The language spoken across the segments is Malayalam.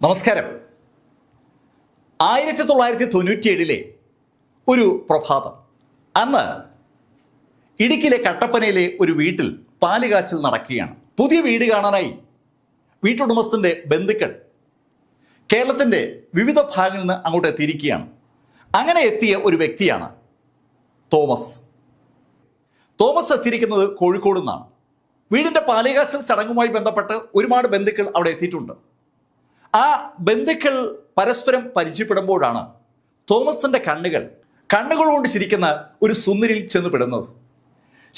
നമസ്കാരം. 1997 ഒരു പ്രഭാതം. അന്ന് ഇടുക്കിയിലെ കട്ടപ്പനയിലെ ഒരു വീട്ടിൽ പാലുകാച്ചൽ നടക്കുകയാണ്. പുതിയ വീട് കാണാനായി വീട്ടുടമസ്ഥന്റെ ബന്ധുക്കൾ കേരളത്തിന്റെ വിവിധ ഭാഗങ്ങളിൽ നിന്ന് അങ്ങോട്ട് എത്തിയിരിക്കുകയാണ്. അങ്ങനെ എത്തിയ ഒരു വ്യക്തിയാണ് തോമസ്. തോമസ് എത്തിയിരിക്കുന്നത് കോഴിക്കോട് നിന്നാണ്. വീടിന്റെ പാലുകാച്ചൽ ചടങ്ങുമായി ബന്ധപ്പെട്ട് ഒരുപാട് ബന്ധുക്കൾ അവിടെ എത്തിയിട്ടുണ്ട്. ആ ബന്ധുക്കൾ പരസ്പരം പരിചയപ്പെടുമ്പോഴാണ് തോമസിന്റെ കണ്ണുകൾ കൊണ്ട് ചിരിക്കുന്ന ഒരു സുന്ദരിയിൽ ചെന്ന് പെടുന്നത്.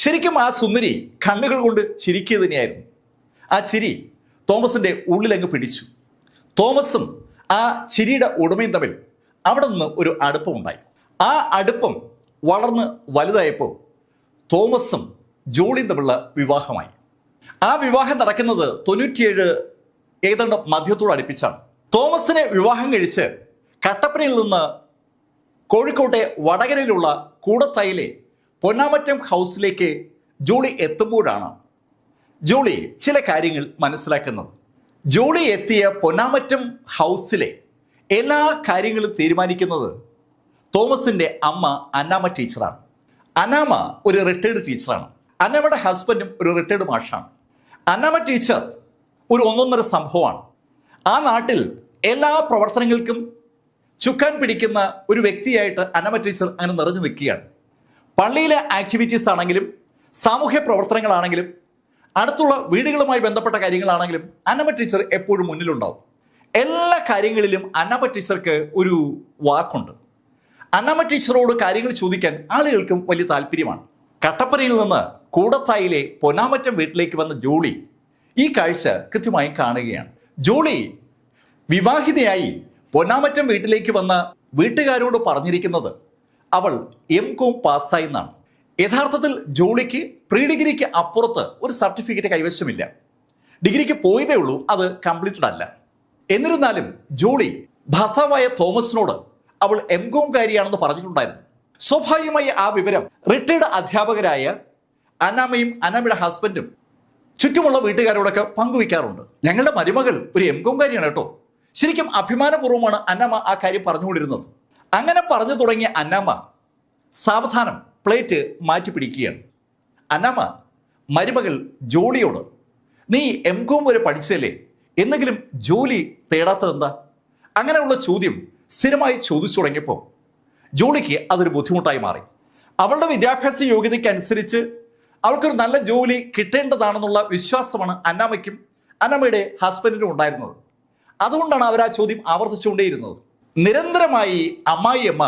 ശരിക്കും ആ സുന്ദരി കണ്ണുകൾ കൊണ്ട് ചിരിക്കുക തന്നെയായിരുന്നു. ആ ചിരി തോമസിന്റെ ഉള്ളിലങ്ങ് പിടിച്ചു. തോമസും ആ ചിരിയുടെ ഉടമയും തമ്മിൽ അവിടെ നിന്ന് ഒരു അടുപ്പമുണ്ടായി. ആ അടുപ്പം വളർന്ന് വലുതായപ്പോൾ തോമസും ജോളിയും തമ്മിലുള്ള വിവാഹമായി. ആ വിവാഹം നടക്കുന്നത് 97 ഏതാണ്ട് മധ്യത്തോട് അടുപ്പിച്ചാണ്. തോമസിനെ വിവാഹം കഴിച്ച് കട്ടപ്പനയിൽ നിന്ന് കോഴിക്കോട്ടെ വടകരയിലുള്ള കൂടത്തായിലെ പൊന്നാമറ്റം ഹൗസിലേക്ക് ജോളി എത്തുമ്പോഴാണ് ജോളി ചില കാര്യങ്ങൾ മനസ്സിലാക്കുന്നത്. ജോളി എത്തിയ പൊന്നാമറ്റം ഹൗസിലെ എല്ലാ കാര്യങ്ങളും തീരുമാനിക്കുന്നത് തോമസിന്റെ അമ്മ അന്നാമ്മ ടീച്ചറാണ്. അന്നാമ്മ ഒരു റിട്ടയർഡ് ടീച്ചറാണ്. അന്നാമ്മയുടെ ഹസ്ബൻഡും ഒരു റിട്ടയർഡ് മാഷാണ്. അന്നാമ്മ ടീച്ചർ ഒരു ഒന്നൊന്നര സംഭവമാണ്. ആ നാട്ടിൽ എല്ലാ പ്രവർത്തനങ്ങൾക്കും ചുക്കാൻ പിടിക്കുന്ന ഒരു വ്യക്തിയായിട്ട് അന്നമ്മ ടീച്ചർ അങ്ങനെ നിറഞ്ഞു നിൽക്കുകയാണ്. പള്ളിയിലെ ആക്ടിവിറ്റീസ് ആണെങ്കിലും സാമൂഹ്യ പ്രവർത്തനങ്ങളാണെങ്കിലും അടുത്തുള്ള വീടുകളുമായി ബന്ധപ്പെട്ട കാര്യങ്ങളാണെങ്കിലും അന്നമ്മ ടീച്ചർ എപ്പോഴും മുന്നിലുണ്ടാവും. എല്ലാ കാര്യങ്ങളിലും അന്നമ്മ ടീച്ചർക്ക് ഒരു വാക്കുണ്ട്. അന്നമ്മ ടീച്ചറോട് കാര്യങ്ങൾ ചോദിക്കാൻ ആളുകൾക്കും വലിയ താല്പര്യമാണ്. കട്ടപ്പനയിൽ നിന്ന് കൂടത്തായിലെ പൊന്നാമറ്റം വീട്ടിലേക്ക് വന്ന ജോളി ഈ കാഴ്ച കൃത്യമായി കാണുകയാണ്. ജോളി വിവാഹിതയായി പൊന്നാമറ്റം വീട്ടിലേക്ക് വന്ന വീട്ടുകാരോട് പറഞ്ഞിരിക്കുന്നത് അവൾ M.Com പാസ്സായി എന്നാണ്. യഥാർത്ഥത്തിൽ ജോളിക്ക് പ്രീ ഡിഗ്രിക്ക് അപ്പുറത്ത് ഒരു സർട്ടിഫിക്കറ്റ് കൈവശമില്ല. ഡിഗ്രിക്ക് പോയതേ ഉള്ളൂ, അത് കംപ്ലീറ്റഡ് അല്ല. എന്നിരുന്നാലും ജോളി ഭർത്താവായ തോമസിനോട് അവൾ M.Com കാരിയാണെന്ന് പറഞ്ഞിട്ടുണ്ടായിരുന്നു. സ്വാഭാവികമായി ആ വിവരം റിട്ടയർഡ് അധ്യാപകരായ അന്നാമ്മയും അന്നാമ്മയുടെ ഹസ്ബൻഡും ചുറ്റുമുള്ള വീട്ടുകാരോടൊക്കെ പങ്കുവയ്ക്കാറുണ്ട്. ഞങ്ങളുടെ മരുമകൾ ഒരു M.Com കാരിയാണ് കേട്ടോ. ശരിക്കും അഭിമാനപൂർവ്വമാണ് അന്നാമ്മ ആ കാര്യം പറഞ്ഞുകൊണ്ടിരുന്നത്. അങ്ങനെ പറഞ്ഞു തുടങ്ങിയ അന്നാമ്മ സാവധാനം പ്ലേറ്റ് മാറ്റി പിടിക്കുകയാണ്. അന്നാമ്മ മരുമകൾ ജോളിയോട്, നീ M.Com വരെ പഠിച്ചല്ലേ, എന്തെങ്കിലും ജോലി തേടാത്തതെന്താ? അങ്ങനെയുള്ള ചോദ്യം സ്ഥിരമായി ചോദിച്ചു തുടങ്ങിയപ്പോൾ ജോളിക്ക് അതൊരു ബുദ്ധിമുട്ടായി മാറി. അവളുടെ വിദ്യാഭ്യാസ യോഗ്യതയ്ക്ക് അനുസരിച്ച് അവൾക്കൊരു നല്ല ജോലി കിട്ടേണ്ടതാണെന്നുള്ള വിശ്വാസമാണ് അന്നാമ്മയ്ക്കും അന്നാമ്മയുടെ ഹസ്ബൻഡിനും ഉണ്ടായിരുന്നത്. അതുകൊണ്ടാണ് അവർ ആ ചോദ്യം ആവർത്തിച്ചുകൊണ്ടേയിരുന്നത്. നിരന്തരമായി അമ്മായിയമ്മ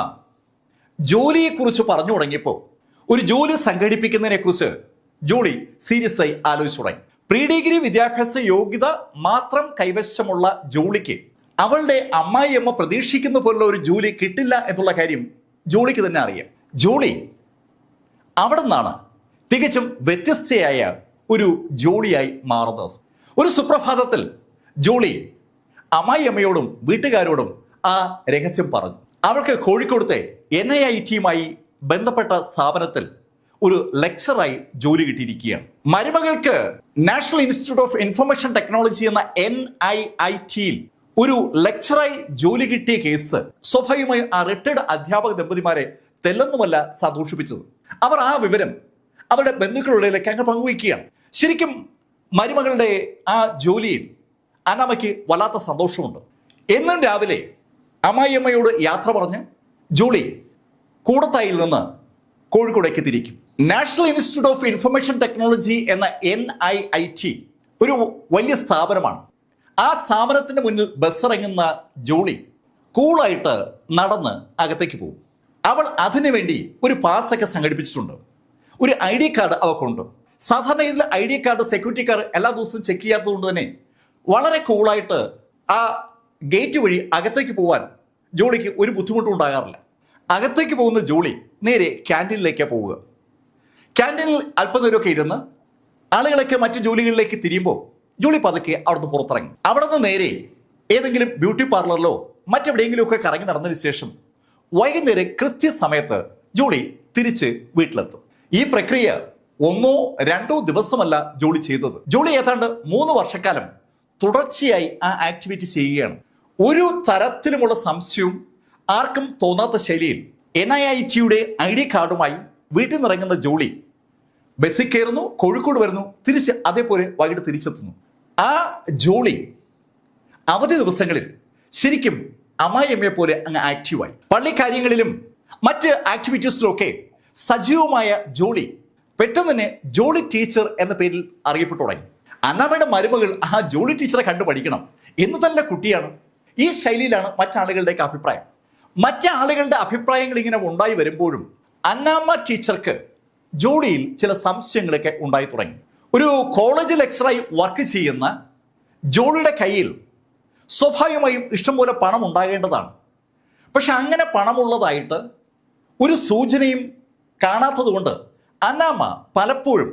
ജോലിയെക്കുറിച്ച് പറഞ്ഞു തുടങ്ങിയപ്പോൾ ഒരു ജോലി സംഘടിപ്പിക്കുന്നതിനെക്കുറിച്ച് ജോളി സീരിയസ് ആയി ആലോചിച്ചു തുടങ്ങി. പ്രീ ഡിഗ്രി വിദ്യാഭ്യാസ യോഗ്യത മാത്രം കൈവശമുള്ള ജോളിക്ക് അവളുടെ അമ്മായിയമ്മ പ്രതീക്ഷിക്കുന്ന പോലുള്ള ഒരു ജോലി കിട്ടില്ല എന്നുള്ള കാര്യം ജോളിക്ക് തന്നെ അറിയാം. ജോളി അവിടെ നിന്നാണ് തികച്ചും വ്യത്യസ്തയായ ഒരു ജോളിയായി മാറുന്നത്. ഒരു സുപ്രഭാതത്തിൽ ജോളി അമ്മായിയമ്മയോടും വീട്ടുകാരോടും ആ രഹസ്യം പറഞ്ഞു. അവൾക്ക് കോഴിക്കോടത്തെ NIITയുമായി ബന്ധപ്പെട്ട സ്ഥാപനത്തിൽ ഒരു ലെക്ചറായി ജോലി കിട്ടിയിരിക്കുകയാണ്. മരുമകൾക്ക് national institute of information technology എന്ന NIITയിൽ ഒരു ലെക്ചറായി ജോലി കിട്ടിയ കേസ് സ്വാഭാവികമായും ആ റിട്ടയർഡ് അധ്യാപക ദമ്പതിമാരെ തെല്ലൊന്നുമല്ല സന്തോഷിപ്പിച്ചത്. അവർ ആ വിവരം അവരുടെ ബന്ധുക്കളുടെയിലേക്ക് അങ്ങ് പങ്കുവയ്ക്കുകയാണ്. ശരിക്കും മരുമകളുടെ ആ ജോലിയിൽ അന്നാമ്മയ്ക്ക് വല്ലാത്ത സന്തോഷമുണ്ട്. എന്നും രാവിലെ അമ്മായിയമ്മയോട് യാത്ര പറഞ്ഞ് ജോളി കൂടത്തായിൽ നിന്ന് കോഴിക്കോടേക്ക് തിരിക്കും. National institute of information technology എന്ന NIIT ഒരു വലിയ സ്ഥാപനമാണ്. ആ സ്ഥാപനത്തിന് മുന്നിൽ ബസ്സിറങ്ങുന്ന ജോളി കൂളായിട്ട് നടന്ന് അകത്തേക്ക് പോകും. അവൾ അതിനുവേണ്ടി ഒരു പാസ്സൊക്കെ സംഘടിപ്പിച്ചിട്ടുണ്ട്. ഒരു ID കാർഡ് അവൾക്കുണ്ട്. സാധാരണ ഇതിൽ ID കാർഡ്, സെക്യൂരിറ്റി കാർഡ് എല്ലാ ദിവസവും ചെക്ക് ചെയ്യാത്തതുകൊണ്ട് തന്നെ വളരെ കൂളായിട്ട് ആ ഗേറ്റ് വഴി അകത്തേക്ക് പോകാൻ ജോളിക്ക് ഒരു ബുദ്ധിമുട്ടും ഉണ്ടാകാറില്ല. അകത്തേക്ക് പോകുന്ന ജോളി നേരെ ക്യാൻറ്റീനിലേക്കാണ് പോവുക. ക്യാൻറ്റീനിൽ അല്പനേരമൊക്കെ ഇരുന്ന് ആളുകളൊക്കെ മറ്റു ജോലികളിലേക്ക് തിരിയുമ്പോൾ ജോളി പതുക്കെ അവിടുന്ന് പുറത്തിറങ്ങി. അവിടെ നിന്ന് നേരെ ഏതെങ്കിലും ബ്യൂട്ടി പാർലറിലോ മറ്റെവിടെയെങ്കിലും ഒക്കെ കറങ്ങി നടന്നതിന് ശേഷം വൈകുന്നേരം കൃത്യസമയത്ത് ജോളി തിരിച്ച് വീട്ടിലെത്തും. ഈ പ്രക്രിയ 1-2 ദിവസമല്ല ജോളി ചെയ്തത്. ജോളി ഏതാണ്ട് 3 വർഷക്കാലം തുടർച്ചയായി ആ ആക്ടിവിറ്റി ചെയ്യുകയാണ്. ഒരു തരത്തിലുമുള്ള സംശയവും ആർക്കും തോന്നാത്ത ശൈലിയിൽ NIITയുടെ ID കാർഡുമായി വീട്ടിൽ നിന്നിറങ്ങുന്ന ജോളി ബസ്സിൽ കയറുന്നു, കോഴിക്കോട് വരുന്നു, തിരിച്ച് അതേപോലെ വൈകിട്ട് തിരിച്ചെത്തുന്നു. ആ ജോളി അവധി ദിവസങ്ങളിൽ ശരിക്കും അമ്മായിയമ്മയെ പോലെ അങ്ങ് ആക്റ്റീവായി. പള്ളിക്കാര്യങ്ങളിലും മറ്റ് ആക്ടിവിറ്റീസിലുമൊക്കെ സജീവമായ ജോളി പെട്ടെന്ന് തന്നെ ജോളി ടീച്ചർ എന്ന പേരിൽ അറിയപ്പെട്ടു തുടങ്ങി. അന്നാമ്മയുടെ മരുമകൾ ആ ജോളി ടീച്ചറെ കണ്ടു പഠിക്കണം, എന്ന് നല്ല കുട്ടിയാണ്. ഈ ശൈലിയിലാണ് മറ്റാളുകളുടെയൊക്കെ അഭിപ്രായം. മറ്റാളുകളുടെ അഭിപ്രായങ്ങൾ ഇങ്ങനെ ഉണ്ടായി വരുമ്പോഴും അന്നാമ്മ ടീച്ചർക്ക് ജോളിയിൽ ചില സംശയങ്ങളൊക്കെ ഉണ്ടായി തുടങ്ങി. ഒരു കോളേജ് ലെക്ചറായി വർക്ക് ചെയ്യുന്ന ജോളിയുടെ കയ്യിൽ സ്വാഭാവികമായും ഇഷ്ടംപോലെ പണം ഉണ്ടാകേണ്ടതാണ്. പക്ഷെ അങ്ങനെ പണമുള്ളതായിട്ട് ഒരു സൂചനയും കാണാത്തത് കൊണ്ട് അന്നാമ്മ പലപ്പോഴും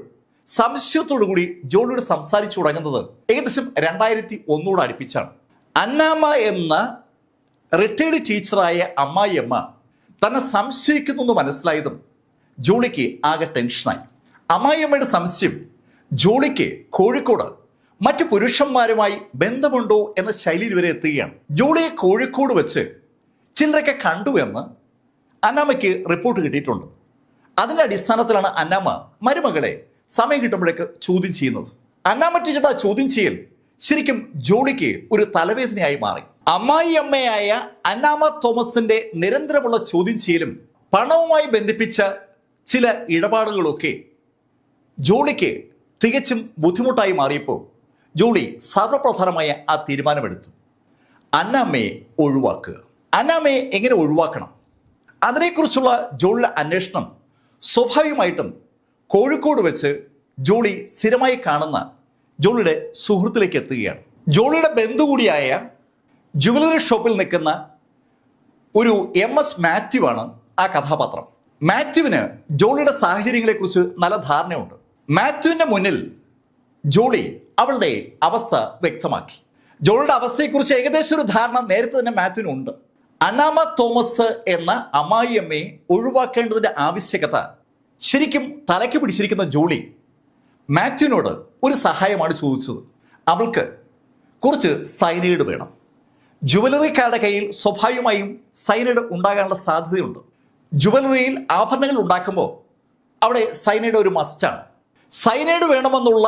സംശയത്തോടു കൂടി ജോളിയോട് സംസാരിച്ചു തുടങ്ങുന്നത് ഏകദേശം 2001 അടുപ്പിച്ചാണ്. അന്നാമ്മ എന്ന റിട്ടയർഡ് ടീച്ചറായ അമ്മായിയമ്മ തന്നെ സംശയിക്കുന്നു മനസ്സിലായതും ജോളിക്ക് ആകെ ടെൻഷനായി. അമ്മായിയമ്മയുടെ സംശയം ജോളിക്ക് കോഴിക്കോട് മറ്റു പുരുഷന്മാരുമായി ബന്ധമുണ്ടോ എന്ന ശൈലിയിൽ വരെ എത്തുകയാണ്. ജോളിയെ കോഴിക്കോട് വെച്ച് ചിലരൊക്കെ കണ്ടുവെന്ന് അന്നാമ്മയ്ക്ക് റിപ്പോർട്ട് കിട്ടിയിട്ടുണ്ട്. അതിൻ്റെ അടിസ്ഥാനത്തിലാണ് അന്നാമ്മ മരുമകളെ സമയം കിട്ടുമ്പോഴേക്ക് ചോദ്യം ചെയ്യുന്നത്. അന്നാമ്മ ടീച്ചറുടെ ചോദ്യം ചെയ്യൽ ശരിക്കും ജോളിക്ക് ഒരു തലവേദനയായി മാറി. അമ്മായിയമ്മയായ അന്നാമ്മ തോമസിന്റെ നിരന്തരമുള്ള ചോദ്യം ചെയ്യലും പണവുമായി ബന്ധിപ്പിച്ച ചില ഇടപാടുകളൊക്കെ ജോളിക്ക് തികച്ചും ബുദ്ധിമുട്ടായി മാറിയപ്പോൾ ജോളി സർവപ്രധാനമായ ആ തീരുമാനമെടുത്തു: അന്നാമ്മയെ ഒഴിവാക്കുക. അന്നാമ്മയെ എങ്ങനെ ഒഴിവാക്കണം, അതിനെക്കുറിച്ചുള്ള ജോളിയുടെ അന്വേഷണം സ്വാഭാവികമായിട്ടും കോഴിക്കോട് വെച്ച് ജോളി സ്ഥിരമായി കാണുന്ന ജോളിയുടെ സുഹൃത്തിലേക്ക് എത്തുകയാണ്. ജോളിയുടെ ബന്ധു കൂടിയായ ജുവലറി ഷോപ്പിൽ നിൽക്കുന്ന ഒരു MS മാത്യു ആണ് ആ കഥാപാത്രം. മാത്യുവിന് ജോളിയുടെ സാഹചര്യങ്ങളെക്കുറിച്ച് നല്ല ധാരണയുണ്ട്. മാത്യുവിൻ്റെ മുന്നിൽ ജോളി അവളുടെ അവസ്ഥ വ്യക്തമാക്കി. ജോളിയുടെ അവസ്ഥയെക്കുറിച്ച് ഏകദേശം ഒരു ധാരണ നേരത്തെ തന്നെ മാത്യുവിനുണ്ട്. അന്നാമ്മ തോമസ് എന്ന അമ്മായിയമ്മയെ ഒഴിവാക്കേണ്ടതിൻ്റെ ആവശ്യകത ശരിക്കും തലയ്ക്ക് പിടിച്ചിരിക്കുന്ന ജോളി മാത്യുവിനോട് ഒരു സഹായമാണ് ചോദിച്ചത്. അവൾക്ക് കുറച്ച് സൈനൈഡ് വേണം. ജുവലറിക്കാരുടെ കയ്യിൽ സ്വാഭാവികമായും സൈനൈഡ് ഉണ്ടാകാനുള്ള സാധ്യതയുണ്ട്. ജുവലറിയിൽ ആഭരണങ്ങൾ ഉണ്ടാക്കുമ്പോൾ അവിടെ സൈനൈഡ് ഒരു മസ്റ്റാണ്. സൈനൈഡ് വേണമെന്നുള്ള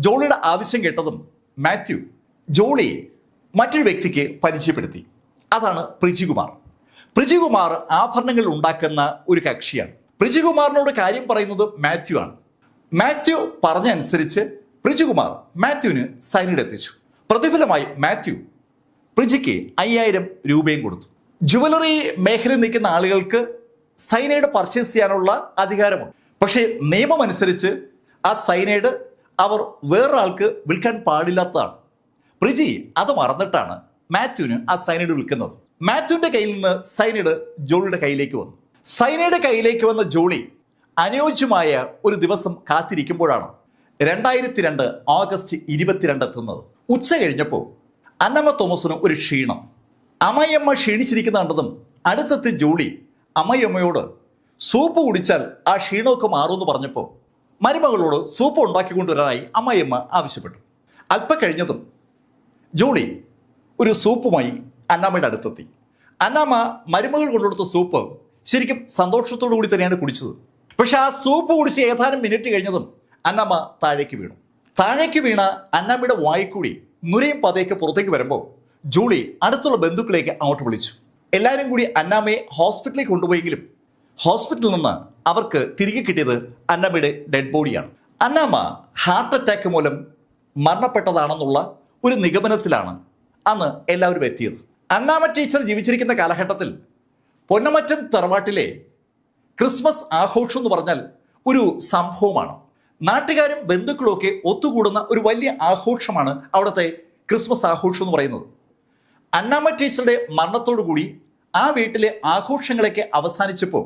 ജോളിയുടെ ആവശ്യം കേട്ടതും മാത്യു ജോളിയെ മറ്റൊരു വ്യക്തിക്ക് പരിചയപ്പെടുത്തി. അതാണ് പ്രിജികുമാർ. പ്രിജികുമാർ ആഭരണങ്ങൾ ഉണ്ടാക്കുന്ന ഒരു കക്ഷിയാണ്. പ്രിജികുമാറിനോട് കാര്യം പറയുന്നത് മാത്യു ആണ്. മാത്യു പറഞ്ഞനുസരിച്ച് പ്രിജികുമാർ മാത്യുവിന് സൈനൈഡ് എത്തിച്ചു. പ്രതിഫലമായി മാത്യു പ്രിജിക്ക് 5000 രൂപയും കൊടുത്തു. ജുവലറി മേഖലയിൽ നിൽക്കുന്ന ആളുകൾക്ക് സൈനൈഡ് പർച്ചേസ് ചെയ്യാനുള്ള അധികാരമുണ്ട്. പക്ഷേ നിയമം അനുസരിച്ച് ആ സൈനൈഡ് അവർ വേറൊരാൾക്ക് വിൽക്കാൻ പാടില്ലാത്തതാണ്. പ്രിജി അത് മറന്നിട്ടാണ് മാത്യുവിന് ആ സൈനൈഡ് വിൽക്കുന്നത്. മാത്യുവിന്റെ കയ്യിൽ നിന്ന് സൈനൈഡ് ജോളിയുടെ കയ്യിലേക്ക് വന്നു. സൈനൈഡ് കയ്യിലേക്ക് വന്ന ജോളി അനുയോജ്യമായ ഒരു ദിവസം കാത്തിരിക്കുമ്പോഴാണ് 2002 ഓഗസ്റ്റ് 22 എത്തുന്നത്. ഉച്ച കഴിഞ്ഞപ്പോൾ അന്നമ്മ തോമസിന് ഒരു ക്ഷീണം. അമ്മയമ്മ ക്ഷീണിച്ചിരിക്കുന്ന കണ്ടതും അടുത്തെത്തി ജോളി അമ്മയമ്മയോട് സൂപ്പ് കുടിച്ചാൽ ആ ക്ഷീണമൊക്കെ മാറുമെന്ന് പറഞ്ഞപ്പോൾ മരുമകളോട് സൂപ്പ് ഉണ്ടാക്കിക്കൊണ്ടുവരാനായി അമ്മയമ്മ ആവശ്യപ്പെട്ടു. അല്പം കഴിഞ്ഞതും ജോളി ഒരു സൂപ്പുമായി അന്നാമ്മയുടെ അടുത്തെത്തി. അന്നാമ്മ മരുമകൾ കൊണ്ടുകൊടുത്ത സൂപ്പ് ശരിക്കും സന്തോഷത്തോടു കൂടി തന്നെയാണ് കുടിച്ചത്. പക്ഷെ ആ സൂപ്പ് കുടിച്ച് ഏതാനും മിനിറ്റ് കഴിഞ്ഞതും അന്നാമ്മ താഴേക്ക് വീണു. താഴേക്ക് വീണ അന്നാമ്മയുടെ വായിക്കൂടി നുരയും പതയൊക്കെ പുറത്തേക്ക് വരുമ്പോൾ ജോളി അടുത്തുള്ള ബന്ധുക്കളേക്ക് അങ്ങോട്ട് വിളിച്ചു. എല്ലാവരും കൂടി അന്നാമ്മയെ ഹോസ്പിറ്റലിലേക്ക് കൊണ്ടുപോയെങ്കിലും ഹോസ്പിറ്റലിൽ നിന്ന് അവർക്ക് തിരികെ കിട്ടിയത് അന്നാമ്മയുടെ ഡെഡ് ബോഡിയാണ്. അന്നാമ്മ ഹാർട്ട് അറ്റാക്ക് മൂലം മരണപ്പെട്ടതാണെന്നുള്ള ഒരു നിഗമനത്തിലാണ് അന്ന് എല്ലാവരും എത്തിയത്. അന്നാമ്മ ടീച്ചർ ജീവിച്ചിരിക്കുന്ന കാലഘട്ടത്തിൽ പൊന്നമറ്റം തറവാട്ടിലെ ക്രിസ്മസ് ആഘോഷം എന്ന് പറഞ്ഞാൽ ഒരു സംഭവമാണ്. നാട്ടുകാരും ബന്ധുക്കളും ഒക്കെ ഒത്തുകൂടുന്ന ഒരു വലിയ ആഘോഷമാണ് അവിടുത്തെ ക്രിസ്മസ് ആഘോഷം എന്ന് പറയുന്നത്. അന്നാമ്മ ടീച്ചറുടെ മരണത്തോടു കൂടി ആ വീട്ടിലെ ആഘോഷങ്ങളൊക്കെ അവസാനിച്ചപ്പോൾ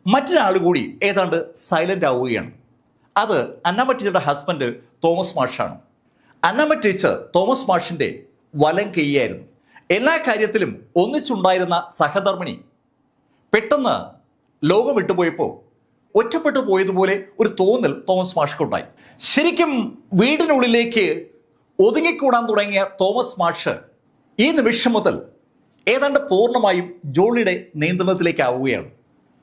മറ്റൊരാൾ കൂടി ഏതാണ്ട് സൈലന്റ് ആവുകയാണ്. അത് അന്നാമ്മ ടീച്ചറുടെ ഹസ്ബൻഡ് തോമസ് മാഷാണ്. അന്നാമ്മ ടീച്ചർ തോമസ് മാഷിന്റെ വലം കൈയായിരുന്നു. എല്ലാ കാര്യത്തിലും ഒന്നിച്ചുണ്ടായിരുന്ന സഹധർമ്മിണി പെട്ടെന്ന് ലോകം വിട്ടുപോയപ്പോൾ ഒറ്റപ്പെട്ടു പോയതുപോലെ ഒരു തോന്നൽ തോമസ് മാഷ്ക്കുണ്ടായി. ശരിക്കും വീടിനുള്ളിലേക്ക് ഒതുങ്ങിക്കൂടാൻ തുടങ്ങിയ തോമസ് മാഷ് ഈ നിമിഷം മുതൽ ഏതാണ്ട് പൂർണ്ണമായും ജോളിയുടെ നിയന്ത്രണത്തിലേക്കാവുകയാണ്.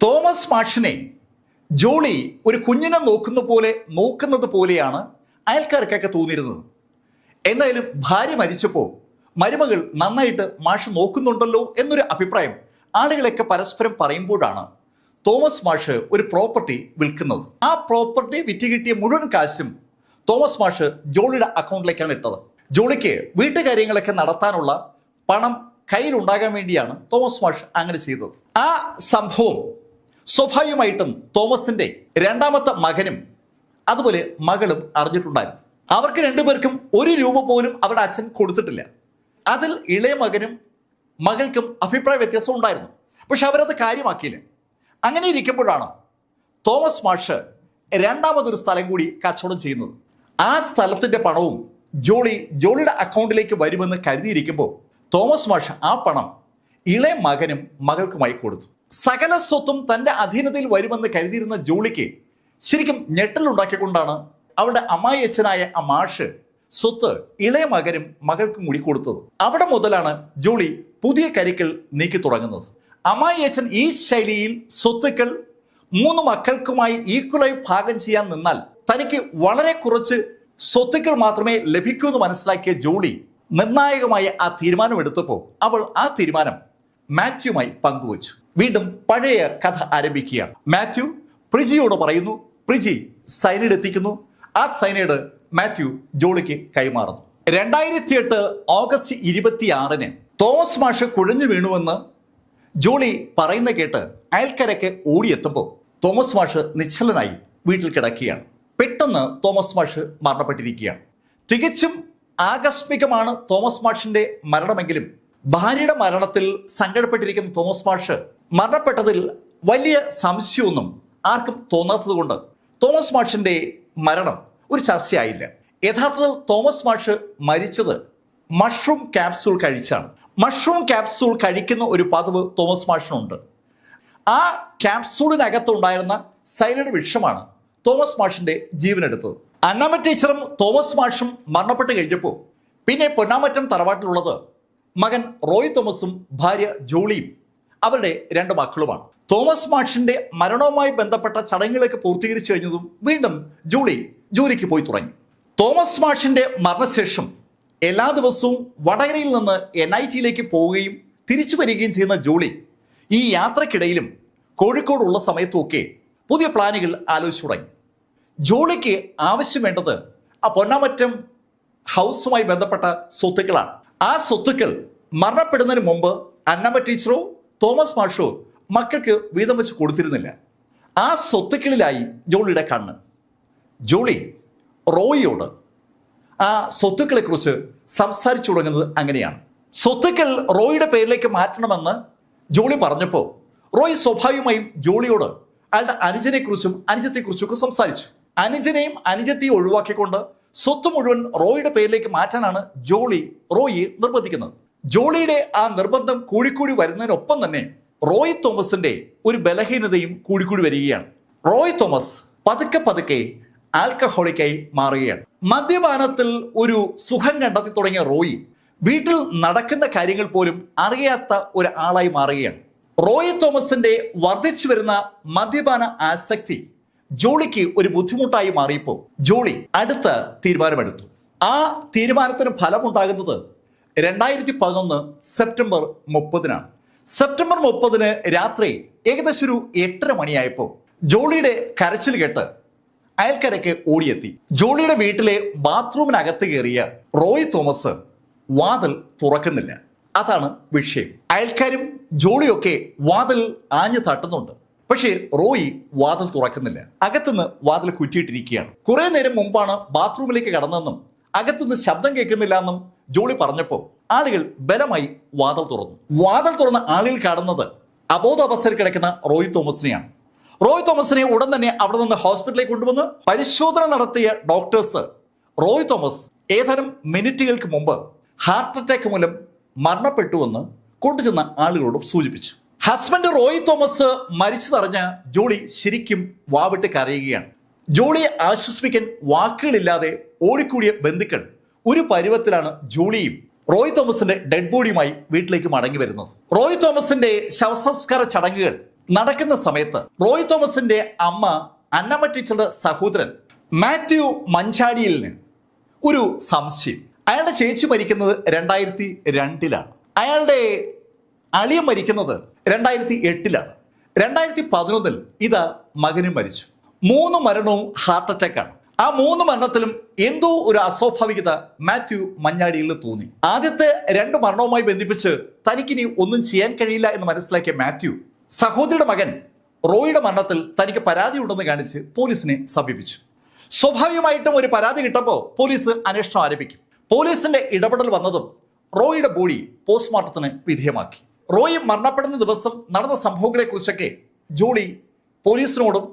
തോമസ് മാഷിനെ ജോളി ഒരു കുഞ്ഞിനെ നോക്കുന്നത് പോലെയാണ് അയൽക്കാർക്കൊക്കെ തോന്നിയിരുന്നത്. എന്തായാലും ഭാര്യ മരിച്ചപ്പോൾ മരുമകൾ നന്നായിട്ട് മാഷ് നോക്കുന്നുണ്ടല്ലോ എന്നൊരു അഭിപ്രായം ആളുകളൊക്കെ പരസ്പരം പറയുമ്പോഴാണ് തോമസ് മാഷ് ഒരു പ്രോപ്പർട്ടി വിൽക്കുന്നത്. ആ പ്രോപ്പർട്ടി വിറ്റ് കിട്ടിയ മുഴുവൻ കാശും തോമസ് മാഷ് ജോളിയുടെ അക്കൗണ്ടിലേക്കാണ് ഇട്ടത്. ജോളിക്ക് വീട്ടുകാര്യങ്ങളൊക്കെ നടത്താനുള്ള പണം കയ്യിൽ ഉണ്ടാകാൻ വേണ്ടിയാണ് തോമസ് മാഷ് അങ്ങനെ ചെയ്തത്. ആ സംഭവം സ്വാഭാവികമായിട്ടും തോമസിന്റെ രണ്ടാമത്തെ മകനും അതുപോലെ മകളും അറിഞ്ഞിട്ടുണ്ടായിരുന്നു. അവർക്ക് രണ്ടുപേർക്കും ₹1 പോലും അവരുടെ അച്ഛൻ കൊടുത്തിട്ടില്ല. അതിൽ ഇളയ മകനും മകൾക്കും അഭിപ്രായ വ്യത്യാസം ഉണ്ടായിരുന്നു. പക്ഷെ അവരത് കാര്യമാക്കിയില്ല. അങ്ങനെ ഇരിക്കുമ്പോഴാണ് തോമസ് മാഷ് രണ്ടാമതൊരു സ്ഥലം കൂടി കച്ചവടം ചെയ്യുന്നത്. ആ സ്ഥലത്തിന്റെ പണവും ജോളിയുടെ അക്കൗണ്ടിലേക്ക് വരുമെന്ന് കരുതിയിരിക്കുമ്പോൾ തോമസ് മാഷ് ആ പണം ഇളയ മകനും മകൾക്കുമായി കൊടുത്തു. സകല സ്വത്തും തന്റെ അധീനതയിൽ വരുമെന്ന് കരുതിയിരുന്ന ജോളിക്ക് ശരിക്കും ഞെട്ടലുണ്ടാക്കിക്കൊണ്ടാണ് അവളുടെ അമ്മായി അച്ഛനായ ആ മാഷ് സ്വത്ത് ഇളയ മകനും മകൾക്കും കൂടി കൊടുത്തത്. അവിടെ മുതലാണ് ജോളി പുതിയ കരുക്കൾ നീക്കി തുടങ്ങുന്നത്. അമ്മായി അച്ഛൻ ഈ ശൈലിയിൽ സ്വത്തുക്കൾ 3 മക്കൾക്കുമായി ഈക്വലായി ഭാഗം ചെയ്യാൻ നിന്നാൽ തനിക്ക് വളരെ കുറച്ച് സ്വത്തുക്കൾ മാത്രമേ ലഭിക്കൂ എന്ന് മനസ്സിലാക്കിയ ജോളി നിർണായകമായ ആ തീരുമാനമെടുത്തപ്പോൾ അവൾ ആ തീരുമാനം മാത്യുമായി പങ്കുവച്ചു. വീണ്ടും പഴയ കഥ ആരംഭിക്കുകയാണ്. മാത്യു പ്രിജിയോട് പറയുന്നു. പ്രിജി സൈനൈഡ് എത്തിക്കുന്നു. ആ സൈനൈഡ് മാത്യു ജോളിക്ക് കൈമാറുന്നു. 2008 ഓഗസ്റ്റ് 26 തോമസ് മാഷ് കുഴഞ്ഞു വീണുവെന്ന് ജോളി പറയുന്ന കേട്ട് അയൽക്കാരൊക്കെ ഓടിയെത്തുമ്പോൾ തോമസ് മാഷ് നിശ്ചലനായി വീട്ടിൽ കിടക്കുകയാണ്. പെട്ടെന്ന് തോമസ് മാഷ് മരണപ്പെട്ടിരിക്കുകയാണ്. തികച്ചും ആകസ്മികമാണ് തോമസ് മാഷിന്റെ മരണമെങ്കിലും ഭാര്യയുടെ മരണത്തിൽ സങ്കടപ്പെട്ടിരിക്കുന്ന തോമസ് മാഷ് മരണപ്പെട്ടതിൽ വലിയ സംശയമൊന്നും ആർക്കും തോന്നാത്തത് കൊണ്ട് തോമസ് മാഷിന്റെ മരണം ഒരു ചർച്ചയായില്ല. യഥാർത്ഥത്തിൽ തോമസ് മാഷ് മരിച്ചത് മഷ്റൂം ക്യാപ്സൂൾ കഴിച്ചാണ്. മഷ്റൂം ക്യാപ്സൂൾ കഴിക്കുന്ന ഒരു പതിവ് തോമസ് മാഷിനുണ്ട്. ആ ക്യാപ്സൂളിനകത്തുണ്ടായിരുന്ന സൈനൈഡ് വിഷമാണ് തോമസ് മാഷിന്റെ ജീവനെടുത്തത്. അന്നമ്മ ടീച്ചറും തോമസ് മാഷും മരണപ്പെട്ട് കഴിഞ്ഞപ്പോൾ പിന്നെ പൊന്നാമറ്റം തറവാട്ടിലുള്ളത് മകൻ റോയ് തോമസും ഭാര്യ ജോളിയും അവരുടെ 2 മക്കളുമാണ്. തോമസ് മാഷിന്റെ മരണവുമായി ബന്ധപ്പെട്ട ചടങ്ങുകളൊക്കെ പൂർത്തീകരിച്ചു കഴിഞ്ഞതും വീണ്ടും ജോലിക്ക് പോയി തുടങ്ങി. തോമസ് മാഷിന്റെ മരണശേഷം എല്ലാ ദിവസവും വടകരയിൽ നിന്ന് NIT പോവുകയും തിരിച്ചു വരികയും ചെയ്യുന്ന ജോളി ഈ യാത്രക്കിടയിലും കോഴിക്കോടുള്ള സമയത്തുമൊക്കെ പുതിയ പ്ലാനുകൾ ആലോചിച്ചു തുടങ്ങി. ജോളിക്ക് ആവശ്യം വേണ്ടത് ആ പൊന്നാമറ്റം ഹൗസുമായി ബന്ധപ്പെട്ട സ്വത്തുക്കളാണ്. ആ സ്വത്തുക്കൾ മരണപ്പെടുന്നതിന് മുമ്പ് അന്നമ്മ ടീച്ചറോ തോമസ് മാഷോ മക്കൾക്ക് വീതം വെച്ച് കൊടുത്തിരുന്നില്ല. ആ സ്വത്തുക്കളിലായി ജോളിയുടെ കണ്ണ്. ജോളി റോയിയോട് ആ സ്വത്തുക്കളെക്കുറിച്ച് സംസാരിച്ചു തുടങ്ങുന്നത് അങ്ങനെയാണ്. സ്വത്തുക്കൾ റോയിയുടെ പേരിലേക്ക് മാറ്റണമെന്ന് ജോളി പറഞ്ഞപ്പോൾ റോയ് സ്വാഭാവികമായും ജോളിയോട് അയാളുടെ അനുജനെക്കുറിച്ചും അനുജത്തെക്കുറിച്ചും ഒക്കെ സംസാരിച്ചു. അനുജനെയും അനുജത്തെയും ഒഴിവാക്കിക്കൊണ്ട് സ്വത്ത് മുഴുവൻ റോയിയുടെ പേരിലേക്ക് മാറ്റാനാണ് റോയിയെ നിർബന്ധിക്കുന്നത്. ജോളിയുടെ ആ നിർബന്ധം കൂടിക്കൂടി വരുന്നതിനൊപ്പം തന്നെ റോയ് തോമസിന്റെ ഒരു ബലഹീനതയും കൂടിക്കൂടി വരികയാണ്. റോയ് തോമസ് പതുക്കെ ആൽക്കഹോളിക്കായി മാറുകയാണ്. മദ്യപാനത്തിൽ ഒരു സുഖം കണ്ടെത്തി തുടങ്ങിയ റോയി വീട്ടിൽ നടക്കുന്ന കാര്യങ്ങൾ പോലും അറിയാത്ത ഒരാളായി മാറുകയാണ്. റോയ് തോമസിന്റെ വർദ്ധിച്ചു വരുന്ന മദ്യപാന ആസക്തി ജോളിക്ക് ഒരു ബുദ്ധിമുട്ടായി മാറിയപ്പോൾ ജോളി അടുത്ത തീരുമാനമെടുത്തു. ആ തീരുമാനത്തിന് ഫലമുണ്ടാകുന്നത് 2011 സെപ്റ്റംബർ 30 സെപ്റ്റംബർ 30 രാത്രി ഏകദേശം ഒരു 8:30 മണിയായപ്പോൾ ജോളിയുടെ കരച്ചിൽ കേട്ട് അയൽക്കാരൊക്കെ ഓടിയെത്തി. ജോളിയുടെ വീട്ടിലെ ബാത്റൂമിനകത്ത് കയറിയ റോയ് തോമസ് വാതിൽ തുറക്കുന്നില്ല. അതാണ് വിഷയം. അയൽക്കാരും ജോളിയൊക്കെ വാതിൽ ആഞ്ഞു തട്ടുന്നുണ്ട്. പക്ഷേ റോയി വാതിൽ തുറക്കുന്നില്ല. അകത്തുനിന്ന് വാതിൽ കുറ്റിയിട്ടിരിക്കുകയാണ്. കുറെ നേരം മുമ്പാണ് ബാത്റൂമിലേക്ക് കടന്നതെന്നും അകത്തുനിന്ന് ശബ്ദം കേൾക്കുന്നില്ല എന്നും ജോളി പറഞ്ഞപ്പോൾ ആളുകൾ ബലമായി വാതിൽ തുറന്നു. വാതിൽ തുറന്ന ആളുകൾ കാണുന്നത് അബോധാവസ്ഥയിൽ കിടക്കുന്ന റോയ് തോമസിനെയാണ്. റോയ് തോമസിനെ ഉടൻ തന്നെ അവിടെ നിന്ന് ഹോസ്പിറ്റലിലേക്ക് കൊണ്ടുവന്ന് പരിശോധന നടത്തിയ ഡോക്ടേഴ്സ് റോയ് തോമസ് ഏതാനും മിനിറ്റുകൾക്ക് മുമ്പ് ഹാർട്ട് അറ്റാക്ക് മൂലം മരണപ്പെട്ടുവെന്ന് കൊണ്ടുചെന്ന ആളുകളോട് സൂചിപ്പിച്ചു. ഹസ്ബൻഡ് റോയ് തോമസ് മരിച്ചതറിഞ്ഞ ജോളി ശരിക്കും വാവിട്ട് കരയുകയാണ്. ജോളിയെ ആശ്വസിപ്പിക്കാൻ വാക്കുകളില്ലാതെ ഓടിക്കൂടിയ ബന്ധുക്കൾ ഒരു പരുവത്തിലാണ് ജോളിയും റോയ് തോമസിന്റെ ഡെഡ് ബോഡിയുമായി വീട്ടിലേക്ക് മടങ്ങി വരുന്നത്. റോയ് തോമസിന്റെ ശവസംസ്കാര ചടങ്ങുകൾ നടക്കുന്ന സമയത്ത് റോയ് തോമസിന്റെ അമ്മ അന്നമ്മ ടീച്ചറുടെ സഹോദരൻ മാത്യു മഞ്ചാടിയലിന് ഒരു സംശയം. അയാളുടെ ചേച്ചി മരിക്കുന്നത് 2002-ലാണ്. അയാളുടെ അളിയൻ മരിക്കുന്നത് 2008-ലാണ്. 2011-ൽ ഇത് മകനും മരിച്ചു. 3 മരണവും ഹാർട്ട് അറ്റാക്കാണ്. ആ 3 മരണത്തിലും എന്തോ ഒരു അസ്വാഭാവികത മാത്യു മഞ്ഞാടിയിൽ തോന്നി. ആദ്യത്തെ 2 മരണവുമായി ബന്ധിപ്പിച്ച് തനിക്കിനി ഒന്നും ചെയ്യാൻ കഴിയില്ല എന്ന് മനസ്സിലാക്കിയ മാത്യു സഹോദരിയുടെ മകൻ റോയിയുടെ മരണത്തിൽ തനിക്ക് പരാതി ഉണ്ടെന്ന് കാണിച്ച് പോലീസിനെ സമീപിച്ചു. സ്വാഭാവികമായിട്ടും ഒരു പരാതി കിട്ടുമ്പോൾ പോലീസ് അന്വേഷണം ആരംഭിക്കും. പോലീസിന്റെ ഇടപെടൽ വന്നതും റോയിയുടെ ബോഡി പോസ്റ്റ്മോർട്ടത്തിന് വിധേയമാക്കി. റോയി മരണപ്പെടുന്ന ദിവസം നടന്ന സംഭവങ്ങളെ കുറിച്ചൊക്കെ ജോളി പോലീസിനോടും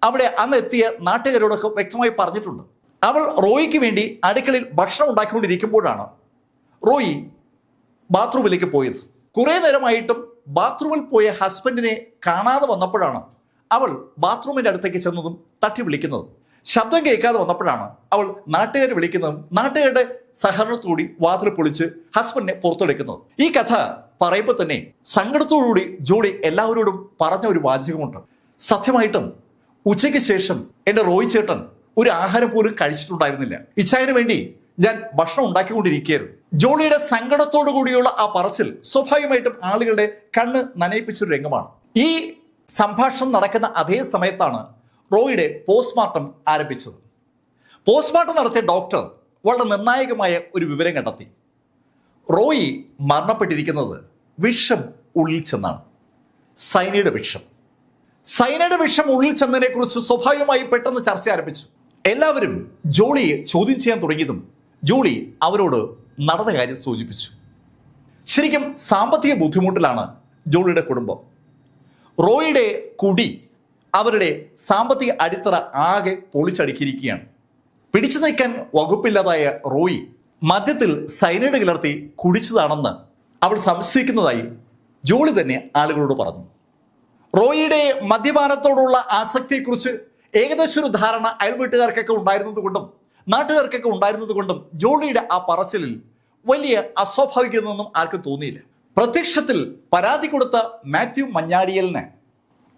അവിടെ അന്ന് എത്തിയ നാട്ടുകാരോടൊക്കെ വ്യക്തമായി പറഞ്ഞിട്ടുണ്ട്. അവൾ റോയിക്ക് വേണ്ടി അടുക്കളയിൽ ഭക്ഷണം ഉണ്ടാക്കിക്കൊണ്ടിരിക്കുമ്പോഴാണ് റോയി ബാത്റൂമിലേക്ക് പോയത്. കുറെ നേരമായിട്ടും ബാത്റൂമിൽ പോയ ഹസ്ബൻഡിനെ കാണാതെ വന്നപ്പോഴാണ് അവൾ ബാത്റൂമിന്റെ അടുത്തേക്ക് ചെന്നതും തട്ടി വിളിക്കുന്നതും. ശബ്ദം കേൾക്കാതെ വന്നപ്പോഴാണ് അവൾ നാട്ടുകാരെ വിളിക്കുന്നതും നാട്ടുകാരുടെ സഹകരണത്തോടുകൂടി വാതിൽ പൊളിച്ച് ഹസ്ബൻഡിനെ പുറത്തെടുക്കുന്നത്. ഈ കഥ പറയുമ്പോൾ തന്നെ സങ്കടത്തോടുകൂടി ജോളി എല്ലാവരോടും പറഞ്ഞ ഒരു വാചകമുണ്ട്. സത്യമായിട്ടും ഉച്ചയ്ക്ക് ശേഷം എൻ്റെ റോയ് ചേട്ടൻ ഒരു ആഹാരം പോലും കഴിച്ചിട്ടുണ്ടായിരുന്നില്ല. ഇച്ചായന് വേണ്ടി ഞാൻ ഭക്ഷണം ഉണ്ടാക്കിക്കൊണ്ടിരിക്കുകയായിരുന്നു. ജോളിയുടെ സങ്കടത്തോടു കൂടിയുള്ള ആ പറച്ചിൽ സ്വാഭാവികമായിട്ടും ആളുകളുടെ കണ്ണ് നനയിപ്പിച്ചൊരു രംഗമാണ്. ഈ സംഭാഷണം നടക്കുന്ന അതേ സമയത്താണ് റോയിയുടെ പോസ്റ്റ്മോർട്ടം ആരംഭിച്ചത്. പോസ്റ്റ്മോർട്ടം നടത്തിയ ഡോക്ടർ വളരെ നിർണായകമായ ഒരു വിവരം കണ്ടെത്തി. റോയി മരണപ്പെട്ടിരിക്കുന്നത് വിഷം ഉള്ളിൽ ചെന്നാണ്. സൈനൈഡ് വിഷം. സൈനൈഡ് വിഷം ഉള്ളിൽ ചെന്നതിനെ കുറിച്ച് സ്വാഭാവികമായി പെട്ടെന്ന് ചർച്ച ആരംഭിച്ചു. എല്ലാവരും ജോളിയെ ചോദ്യം ചെയ്യാൻ തുടങ്ങിയതും ജോളി അവരോട് നടന്ന കാര്യം സൂചിപ്പിച്ചു. ശരിക്കും സാമ്പത്തിക ബുദ്ധിമുട്ടിലാണ് ജോളിയുടെ കുടുംബം. റോയിയുടെ കുടി അവരുടെ സാമ്പത്തിക അടിത്തറ ആകെ പൊളിച്ചടുക്കിയിരിക്കുകയാണ്. പിടിച്ചു നിൽക്കാൻ വകുപ്പില്ലാതായ റോയി മദ്യത്തിൽ സൈനൈഡ് കലർത്തി കുടിച്ചതാണെന്ന് അവൾ സംശയിക്കുന്നതായി ജോളി തന്നെ ആളുകളോട് പറഞ്ഞു. റോയിയുടെ മദ്യപാനത്തോടുള്ള ആസക്തിയെക്കുറിച്ച് ഏകദേശം ഒരു ധാരണ അയൽവീട്ടുകാർക്കൊക്കെ ഉണ്ടായിരുന്നത് കൊണ്ടും നാട്ടുകാർക്കൊക്കെ ഉണ്ടായിരുന്നത് കൊണ്ടും ജോളിയുടെ ആ പറച്ചിലിൽ വലിയ അസ്വാഭാവികതയൊന്നും ആർക്കും തോന്നിയില്ല. പ്രത്യക്ഷത്തിൽ പരാതി കൊടുത്ത മാത്യു മഞ്ഞാടിയലിന്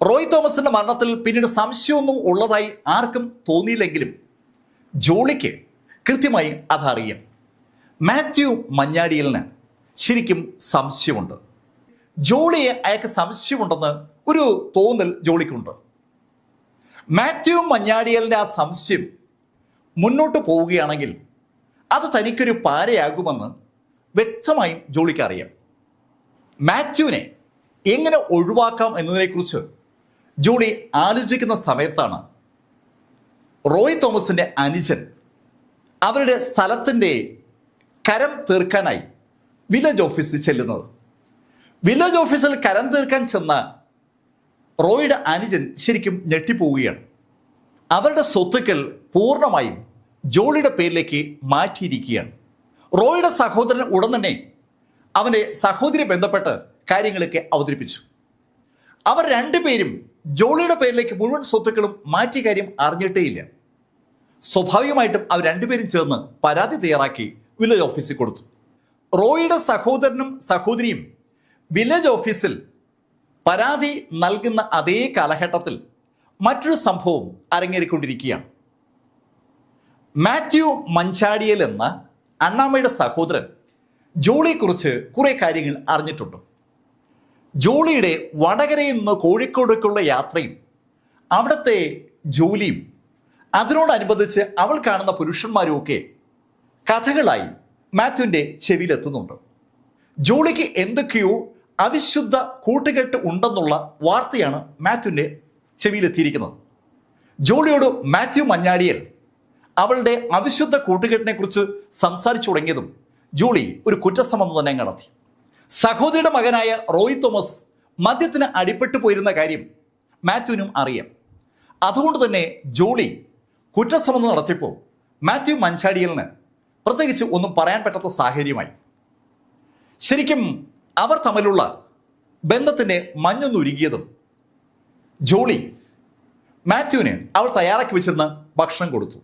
റോയ് തോമസിന്റെ മരണത്തിൽ പിന്നീട് സംശയമൊന്നും ഉള്ളതായി ആർക്കും തോന്നിയില്ലെങ്കിലും ജോളിക്ക് കൃത്യമായി അതറിയാം. മാത്യു മഞ്ഞാടിയലിന് ശരിക്കും സംശയമുണ്ട്. ജോളിയെ അയാൾക്ക് സംശയമുണ്ടെന്ന് ഒരു തോന്നൽ ജോളിക്കുണ്ട്. മാത്യു മഞ്ഞാടിയലിന്റെ ആ സംശയം മുന്നോട്ട് പോവുകയാണെങ്കിൽ അത് തനിക്കൊരു പാരയാകുമെന്ന് വ്യക്തമായും ജോളിക്ക് അറിയാം. മാത്യുവിനെ എങ്ങനെ ഒഴിവാക്കാം എന്നതിനെക്കുറിച്ച് ജോളി ആലോചിക്കുന്ന സമയത്താണ് റോയ് തോമസിന്റെ അനുജൻ അവരുടെ സ്ഥലത്തിൻ്റെ കരം തീർക്കാനായി വില്ലേജ് ഓഫീസിൽ ചെല്ലുന്നത്. വില്ലേജ് ഓഫീസിൽ കരം തീർക്കാൻ ചെന്ന റോയിയുടെ അനുജൻ ശരിക്കും ഞെട്ടിപ്പോവുകയാണ്. അവരുടെ സ്വത്തുക്കൾ പൂർണ്ണമായും ജോളിയുടെ പേരിലേക്ക് മാറ്റിയിരിക്കുകയാണ്. റോയിയുടെ സഹോദരൻ ഉടൻ തന്നെ അവൻ്റെ സഹോദരിയെ ബന്ധപ്പെട്ട് കാര്യങ്ങളൊക്കെ അവതരിപ്പിച്ചു. അവർ രണ്ടുപേരും ജോളിയുടെ പേരിലേക്ക് മുഴുവൻ സ്വത്തുക്കളും മാറ്റിയ കാര്യം അറിഞ്ഞിട്ടേയില്ല. സ്വാഭാവികമായിട്ടും അവർ രണ്ടുപേരും ചേർന്ന് പരാതി തയ്യാറാക്കി വില്ലേജ് ഓഫീസിൽ കൊടുത്തു. റോയിയുടെ സഹോദരനും സഹോദരിയും വില്ലേജ് ഓഫീസിൽ പരാതി നൽകുന്ന അതേ കാലഘട്ടത്തിൽ മറ്റൊരു സംഭവം അരങ്ങേറിക്കൊണ്ടിരിക്കുകയാണ്. മാത്യു മഞ്ചാടിയൽ എന്ന അണ്ണാമ്മയുടെ സഹോദരൻ ജോളിയെക്കുറിച്ച് കുറെ കാര്യങ്ങൾ അറിഞ്ഞിട്ടുണ്ട്. ജോളിയുടെ വടകരയിൽ നിന്ന് കോഴിക്കോടേക്കുള്ള യാത്രയും അവിടുത്തെ ജോലിയും അതിനോടനുബന്ധിച്ച് അവൾ കാണുന്ന പുരുഷന്മാരും ഒക്കെ കഥകളായി മാത്യുവിൻ്റെ ചെവിയിലെത്തുന്നുണ്ട്. ജോളിക്ക് എന്തൊക്കെയോ അവിശുദ്ധ കൂട്ടുകെട്ട് ഉണ്ടെന്നുള്ള വാർത്തയാണ് മാത്യുവിൻ്റെ ചെവിയിലെത്തിയിരിക്കുന്നത്. ജോളിയോട് മാത്യു മഞ്ഞാടിയൽ അവളുടെ അവിശുദ്ധ കൂട്ടുകെട്ടിനെ കുറിച്ച് സംസാരിച്ചു തുടങ്ങിയതും ജോളി ഒരു കുറ്റസമ്മതം തന്നെ നടത്തി. സഹോദരിയുടെ മകനായ റോയ് തോമസ് മദ്യത്തിന് അടിപ്പെട്ടു പോയിരുന്ന കാര്യം മാത്യുവിനും അറിയാം. അതുകൊണ്ട് തന്നെ ജോളി കുറ്റസമ്മതം നടത്തിയപ്പോൾ മാത്യു മഞ്ചാടിയലിന് പ്രത്യേകിച്ച് ഒന്നും പറയാൻ പറ്റാത്ത സാഹചര്യമായി. ശരിക്കും അവർ തമ്മിലുള്ള ബന്ധത്തിൻ്റെ മഞ്ഞൊന്നുരുകിയതും ജോളി മാത്യുവിന് അവൾ തയ്യാറാക്കി വെച്ചിരുന്ന ഭക്ഷണം കൊടുത്തു.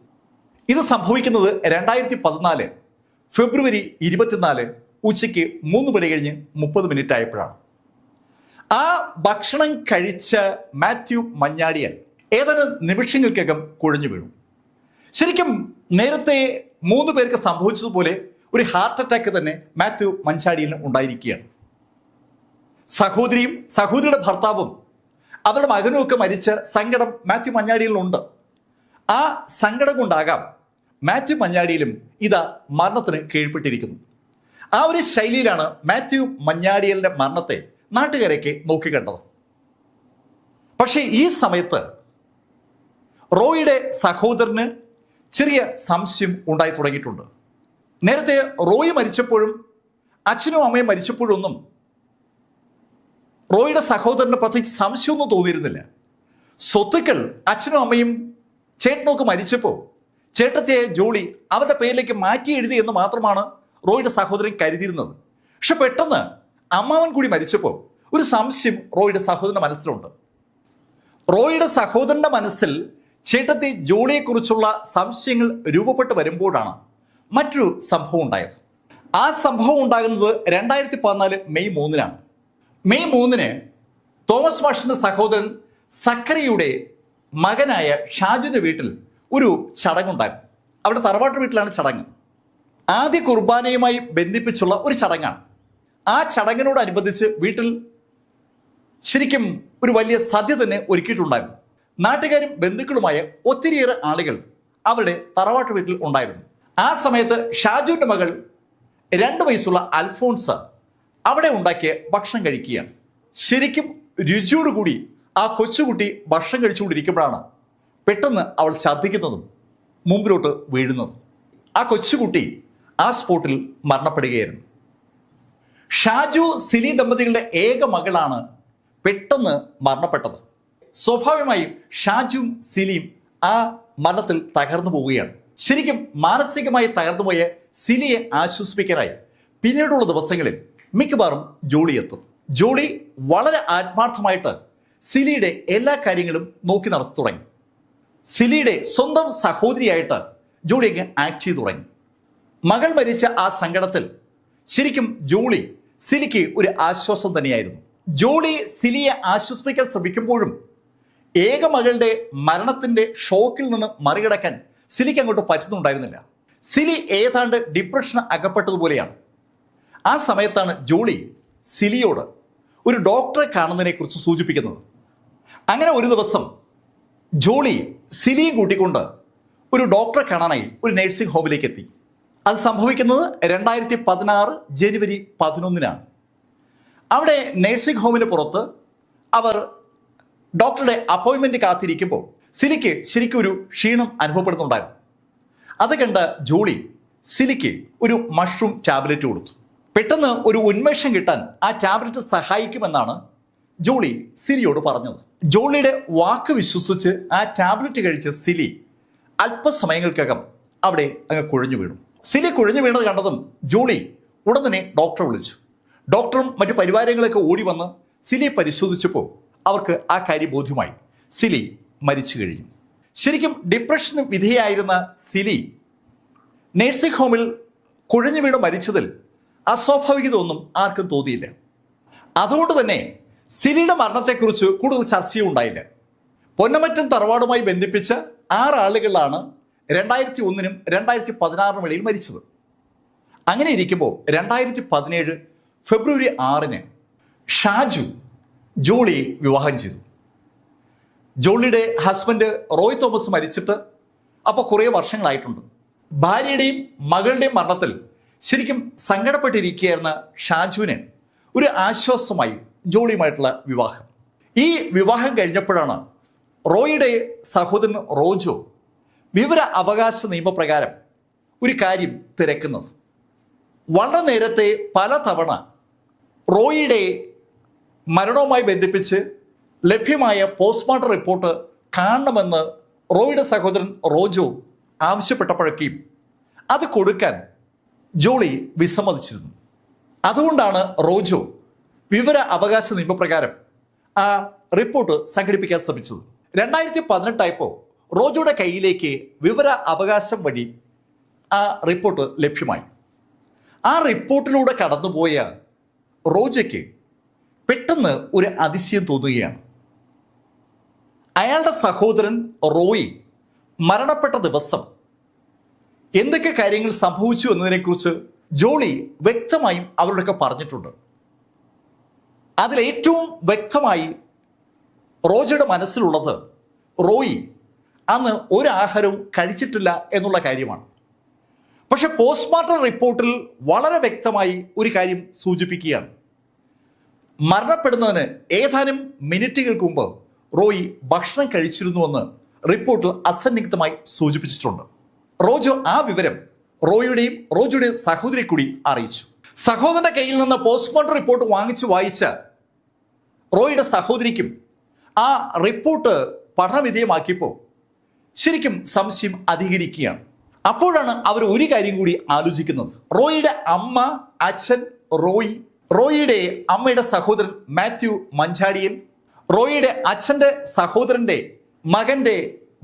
ഇത് സംഭവിക്കുന്നത് 2014 ഫെബ്രുവരി 24 ഉച്ചയ്ക്ക് 3 മണി കഴിഞ്ഞ് 30 ആയപ്പോഴാണ്. ആ ഭക്ഷണം കഴിച്ച മാത്യു മഞ്ഞാടിയാൻ ഏതാനും നിമിഷങ്ങൾക്കകം കുഴഞ്ഞു വീണു. ശരിക്കും നേരത്തെ 3 പേർക്ക് സംഭവിച്ചതുപോലെ ഒരു ഹാർട്ട് അറ്റാക്ക് തന്നെ മാത്യു മഞ്ചാടിയിൽ ഉണ്ടായിരിക്കുകയാണ്. സഹോദരിയും സഹോദരിയുടെ ഭർത്താവും അവരുടെ മകനും ഒക്കെ മരിച്ച സങ്കടം മാത്യു മഞ്ഞാടിയിലുണ്ട്. ആ സങ്കടം കൊണ്ടാകാം മാത്യു മഞ്ഞാടിയിലും ഇതാ മരണത്തിന് കീഴ്പ്പെട്ടിരിക്കുന്നു. ആ ഒരു ശൈലിയിലാണ് മാത്യു മഞ്ഞാടിയലിന്റെ മരണത്തെ നാട്ടുകാരൊക്കെ നോക്കിക്കണ്ടത്. പക്ഷേ ഈ സമയത്ത് റോയിയുടെ സഹോദരന് ചെറിയ സംശയം ഉണ്ടായി തുടങ്ങിയിട്ടുണ്ട്. നേരത്തെ റോയി മരിച്ചപ്പോഴും അച്ഛനും അമ്മയും മരിച്ചപ്പോഴൊന്നും റോയിയുടെ സഹോദരന് പ്രത്യേകിച്ച് സംശയമൊന്നും തോന്നിയിരുന്നില്ല. സ്വത്തുക്കൾ അച്ഛനും അമ്മയും ചേട്ടനൊക്കെ മരിച്ചപ്പോൾ ചേട്ടത്തിയെ ജോളി അവരുടെ പേരിലേക്ക് മാറ്റി എഴുതി എന്ന് മാത്രമാണ് റോയിയുടെ സഹോദരൻ കരുതിയിരുന്നത്. പക്ഷെ പെട്ടെന്ന് അമ്മാവൻ കൂടി മരിച്ചപ്പോൾ ഒരു സംശയം റോയിയുടെ സഹോദരന്റെ മനസ്സിലുണ്ട്. റോയിയുടെ സഹോദരന്റെ മനസ്സിൽ ചേട്ടത്തി ജോളിയെക്കുറിച്ചുള്ള സംശയങ്ങൾ രൂപപ്പെട്ട് വരുമ്പോഴാണ് മറ്റൊരു സംഭവം ഉണ്ടായത്. ആ സംഭവം ഉണ്ടാകുന്നത് 2014 മെയ് 3-നാണ്. മെയ് 3-ന് തോമസ് മാഷിന്റെ സഹോദരൻ സക്കറിയുടെ മകനായ ഷാജുവിന്റെ വീട്ടിൽ ഒരു ചടങ്ങുണ്ടായിരുന്നു. അവിടെ തറവാട്ട് വീട്ടിലാണ് ചടങ്ങ്. ആദ്യ കുർബാനയുമായി ബന്ധിപ്പിച്ചുള്ള ഒരു ചടങ്ങാണ്. ആ ചടങ്ങിനോടനുബന്ധിച്ച് വീട്ടിൽ ശരിക്കും ഒരു വലിയ സദ്യ തന്നെ ഒരുക്കിയിട്ടുണ്ടായിരുന്നു. നാട്ടുകാരും ബന്ധുക്കളുമായ ഒത്തിരിയേറെ ആളുകൾ അവരുടെ തറവാട്ട് വീട്ടിൽ ഉണ്ടായിരുന്നു. ആ സമയത്ത് ഷാജുവിന്റെ മകൾ 2 വയസ്സുള്ള അൽഫോൺസ് അവിടെ ഉണ്ടാക്കിയ ഭക്ഷണം കഴിക്കുകയാണ്. ശരിക്കും രുചിയോടുകൂടി ആ കൊച്ചുകുട്ടി ഭക്ഷണം കഴിച്ചുകൊണ്ടിരിക്കുമ്പോഴാണ് പെട്ടെന്ന് അവൾ ഛർദ്ദിക്കുന്നതും മുമ്പിലോട്ട് വീഴുന്നതും. ആ കൊച്ചുകുട്ടി ആ സ്പോട്ടിൽ മരണപ്പെടുകയായിരുന്നു. ഷാജു സിലി ദമ്പതികളുടെ ഏക മകളാണ് പെട്ടെന്ന് മരണപ്പെട്ടത്. സ്വാഭാവികമായും ഷാജുവും സിലിയും ആ മരണത്തിൽ തകർന്നു പോവുകയാണ്. ശരിക്കും മാനസികമായി തകർന്നുപോയ സിലിയെ ആശ്വസിപ്പിക്കാനായി പിന്നീടുള്ള ദിവസങ്ങളിൽ മിക്കവാറും ജോളി എത്തും. ജോളി വളരെ ആത്മാർത്ഥമായിട്ട് സിലിയുടെ എല്ലാ കാര്യങ്ങളും നോക്കി നടത്തി തുടങ്ങി. സിലിയുടെ സ്വന്തം സഹോദരിയായിട്ട് ജോളി അങ്ങ് ആക്ട് ചെയ്തു തുടങ്ങി. മകൾ മരിച്ച ആ സങ്കടത്തിൽ ശരിക്കും ജോളി സിലിക്ക് ഒരു ആശ്വാസം തന്നെയായിരുന്നു. ജോളി സിലിയെ ആശ്വസിപ്പിക്കാൻ ശ്രമിക്കുമ്പോഴും ഏക മകളുടെ മരണത്തിന്റെ ഷോക്കിൽ നിന്ന് മറികടക്കാൻ സിലിക്ക് അങ്ങോട്ട് പറ്റുന്നുണ്ടായിരുന്നില്ല. സിലി ഏതാണ്ട് ഡിപ്രഷന് അകപ്പെട്ടതുപോലെയാണ്. ആ സമയത്താണ് ജോളി സിലിയോട് ഒരു ഡോക്ടറെ കാണുന്നതിനെ കുറിച്ച് സൂചിപ്പിക്കുന്നത്. അങ്ങനെ ഒരു ദിവസം ജോളി സിലിയും കൂട്ടിക്കൊണ്ട് ഒരു ഡോക്ടറെ കാണാനായി ഒരു നഴ്സിംഗ് ഹോമിലേക്ക് എത്തി. അത് സംഭവിക്കുന്നത് 2016 ജനുവരി 11-നാണ്. അവിടെ നഴ്സിംഗ് ഹോമിന് പുറത്ത് അവർ ഡോക്ടറുടെ അപ്പോയിൻമെന്റ് കാത്തിരിക്കുമ്പോൾ സിലിക്ക് ശരിക്കും ഒരു ക്ഷീണം അനുഭവപ്പെടുന്നുണ്ടായിരുന്നു. അത് കണ്ട ജോളി സിലിക്ക് ഒരു മഷ്റൂം ടാബ്ലറ്റ് കൊടുത്തു. പെട്ടെന്ന് ഒരു ഉന്മേഷം കിട്ടാൻ ആ ടാബ്ലറ്റ് സഹായിക്കുമെന്നാണ് ജോളി സിലിയോട് പറഞ്ഞത്. ജോളിയുടെ വാക്ക് വിശ്വസിച്ച് ആ ടാബ്ലറ്റ് കഴിച്ച സിലി അല്പസമയങ്ങൾക്കകം അവിടെ അങ്ങ് കുഴഞ്ഞു വീണു. സിലി കുഴഞ്ഞു വീണത് കണ്ടതും ജോളി ഉടൻ തന്നെ ഡോക്ടറെ വിളിച്ചു. ഡോക്ടറും മറ്റു പരിവാരങ്ങളൊക്കെ ഓടി വന്ന് സിലിയെ പരിശോധിച്ചപ്പോൾ അവർക്ക് ആ കാര്യം ബോധ്യമായി. സിലി മരിച്ചു കഴിഞ്ഞു. ശരിക്കും ഡിപ്രഷന് വിധേയായിരുന്ന സിലി നഴ്സിംഗ് ഹോമിൽ കുഴഞ്ഞു വീണ് മരിച്ചതിൽ അസ്വാഭാവികത ഒന്നും ആർക്കും തോന്നിയില്ല. അതുകൊണ്ട് തന്നെ സിലിയുടെ മരണത്തെക്കുറിച്ച് കൂടുതൽ ചർച്ചയും ഉണ്ടായില്ല. പൊന്നമറ്റം തറവാടുമായി ബന്ധിപ്പിച്ച 6 ആളുകളാണ് 2001-നും 2016-നും ഇടയിൽ മരിച്ചത്. അങ്ങനെ ഇരിക്കുമ്പോൾ 2017 ഫെബ്രുവരി 6-ന് ഷാജു ജോളിയെ വിവാഹം ചെയ്തു. ജോളിയുടെ ഹസ്ബൻഡ് റോയ് തോമസ് മരിച്ചിട്ട് അപ്പോൾ കുറേ വർഷങ്ങളായിട്ടുണ്ട്. ഭാര്യയുടെയും മകളുടെയും മരണത്തിൽ ശരിക്കും സങ്കടപ്പെട്ടിരിക്കുകയായിരുന്ന ഷാജുവിന് ഒരു ആശ്വാസമായി ജോളിയുമായിട്ടുള്ള വിവാഹം. ഈ വിവാഹം കഴിഞ്ഞപ്പോഴാണ് റോയിയുടെ സഹോദരൻ റോജോ വിവര അവകാശ നിയമപ്രകാരം ഒരു കാര്യം തിരക്കുന്നത്. വളരെ നേരത്തെ പലതവണ റോയിയുടെ മരണവുമായി ബന്ധിപ്പിച്ച് ലഭ്യമായ പോസ്റ്റ്മോർട്ടം റിപ്പോർട്ട് കാണണമെന്ന് റോയിയുടെ സഹോദരൻ റോജോ ആവശ്യപ്പെട്ടപ്പോഴേക്കും അത് കൊടുക്കാൻ ജോളി വിസമ്മതിച്ചിരുന്നു. അതുകൊണ്ടാണ് റോജോ വിവര അവകാശ നിയമപ്രകാരം ആ റിപ്പോർട്ട് സംഘടിപ്പിക്കാൻ ശ്രമിച്ചത്. 2018 റോജോയുടെ കയ്യിലേക്ക് വിവര അവകാശം വഴി ആ റിപ്പോർട്ട് ലഭ്യമായി. ആ റിപ്പോർട്ടിലൂടെ കടന്നുപോയ റോജയ്ക്ക് പെട്ടെന്ന് ഒരു അതിശയം തോന്നുകയാണ്. അയാളുടെ സഹോദരൻ റോയി മരണപ്പെട്ട ദിവസം എന്തൊക്കെ കാര്യങ്ങൾ സംഭവിച്ചു എന്നതിനെക്കുറിച്ച് ജോളി വ്യക്തമായും അവരോടൊക്കെ പറഞ്ഞിട്ടുണ്ട്. അതിലേറ്റവും വ്യക്തമായി റോജയുടെ മനസ്സിലുള്ളത് റോയി അന്ന് ഒരു ആഹാരവും കഴിച്ചിട്ടില്ല എന്നുള്ള കാര്യമാണ്. പക്ഷെ പോസ്റ്റ്മോർട്ടം റിപ്പോർട്ടിൽ വളരെ വ്യക്തമായി ഒരു കാര്യം സൂചിപ്പിക്കുകയാണ്. മരണപ്പെടുന്നതിന് ഏതാനും മിനിറ്റുകൾക്ക് മുമ്പ് റോയി ഭക്ഷണം കഴിച്ചിരുന്നുവെന്ന് റിപ്പോർട്ടിൽ അസന്നിഗ്ധമായി സൂചിപ്പിച്ചിട്ടുണ്ട്. റോജോ ആ വിവരം റോജയുടെ സഹോദരി കൂടി അറിയിച്ചു. സഹോദരന്റെ കയ്യിൽ നിന്ന് പോസ്റ്റ്മോർട്ടം റിപ്പോർട്ട് വായിച്ച റോയിയുടെ സഹോദരിക്കും ആ റിപ്പോർട്ട് പഠനവിധേയമാക്കിയപ്പോൾ ശരിക്കും സംശയം അധികരിക്കുകയാണ്. അപ്പോഴാണ് അവർ ഒരു കാര്യം കൂടി ആലോചിക്കുന്നത്. റോയിയുടെ അമ്മ, അച്ഛൻ, റോയിയുടെ അമ്മയുടെ സഹോദരൻ മാത്യു മഞ്ചാടിയൻ, റോയിയുടെ അച്ഛൻ്റെ സഹോദരൻ്റെ മകൻ്റെ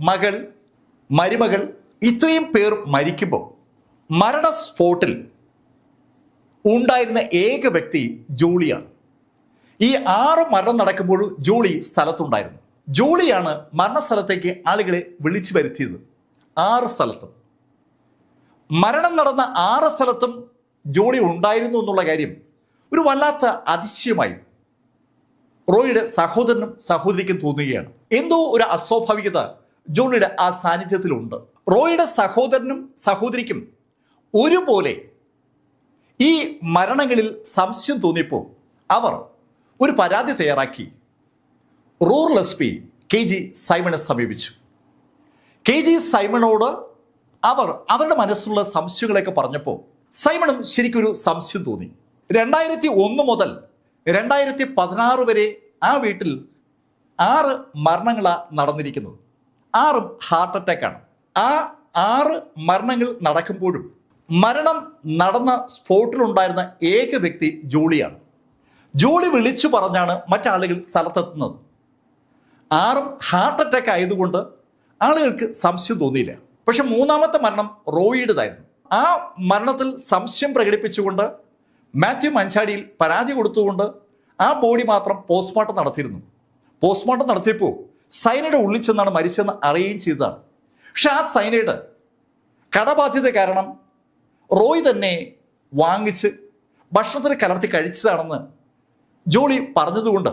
മകൾ, മരുമകൾ, ഇത്രയും പേർ മരിക്കുമ്പോൾ മരണ സ്പോട്ടിൽ ഉണ്ടായിരുന്ന ഏക വ്യക്തി ജോളിയാണ്. ഈ 6 മരണം നടക്കുമ്പോഴും ജോളി സ്ഥലത്തുണ്ടായിരുന്നു. ജോളിയാണ് മരണസ്ഥലത്തേക്ക് ആളുകളെ വിളിച്ചു വരുത്തിയത്. 6 സ്ഥലത്തും മരണം നടന്ന 6 സ്ഥലത്തും ജോളി ഉണ്ടായിരുന്നു എന്നുള്ള കാര്യം ഒരു വല്ലാത്ത അതിശയമായി റോയിയുടെ സഹോദരനും സഹോദരിക്കും തോന്നുകയാണ്. എന്തോ ഒരു അസ്വാഭാവികത ജോളിയുടെ ആ സാന്നിധ്യത്തിലുണ്ട്. റോയിയുടെ സഹോദരനും സഹോദരിക്കും ഒരുപോലെ ഈ മരണങ്ങളിൽ സംശയം തോന്നിയപ്പോൾ അവർ ഒരു പരാതി തയ്യാറാക്കി റൂറൽ SP KG സൈമണെ സമീപിച്ചു. KG സൈമണോട് അവരുടെ മനസ്സിലുള്ള സംശയങ്ങളൊക്കെ പറഞ്ഞപ്പോൾ സൈമണും ശരിക്കൊരു സംശയം തോന്നി. 2001 മുതൽ 2016 വരെ ആ വീട്ടിൽ 6 മരണങ്ങളാണ് നടന്നിരിക്കുന്നത്. 6ഉം ഹാർട്ട് അറ്റാക്കാണ്. ആ 6 മരണങ്ങൾ നടക്കുമ്പോഴും മരണം നടന്ന സ്പോട്ടിലുണ്ടായിരുന്ന ഏക വ്യക്തി ജോളിയാണ്. ജോളി വിളിച്ചു പറഞ്ഞാണ് മറ്റാളുകൾ സ്ഥലത്തെത്തുന്നത്. 6ഉം ഹാർട്ട് അറ്റാക്ക് ആയതുകൊണ്ട് ആളുകൾക്ക് സംശയം തോന്നിയില്ല. പക്ഷെ 3ാമത്തെ മരണം റോയിയുടേതായിരുന്നു. ആ മരണത്തിൽ സംശയം പ്രകടിപ്പിച്ചുകൊണ്ട് മാത്യു മഞ്ചാടിയിൽ പരാതി കൊടുത്തുകൊണ്ട് ആ ബോഡി മാത്രം പോസ്റ്റ്മോർട്ടം നടത്തിയിരുന്നു. പോസ്റ്റ്മോർട്ടം നടത്തിയപ്പോൾ സൈനൈഡ് ഉള്ളിൽ ചെന്നാണ് മരിച്ചെന്ന് അറിയുകയും ചെയ്തതാണ്. പക്ഷെ ആ സൈനൈഡ് കടബാധ്യത കാരണം റോയ് തന്നെ വാങ്ങിച്ച് ഭക്ഷണത്തിന് കലർത്തി കഴിച്ചതാണെന്ന് ജോളി പറഞ്ഞതുകൊണ്ട്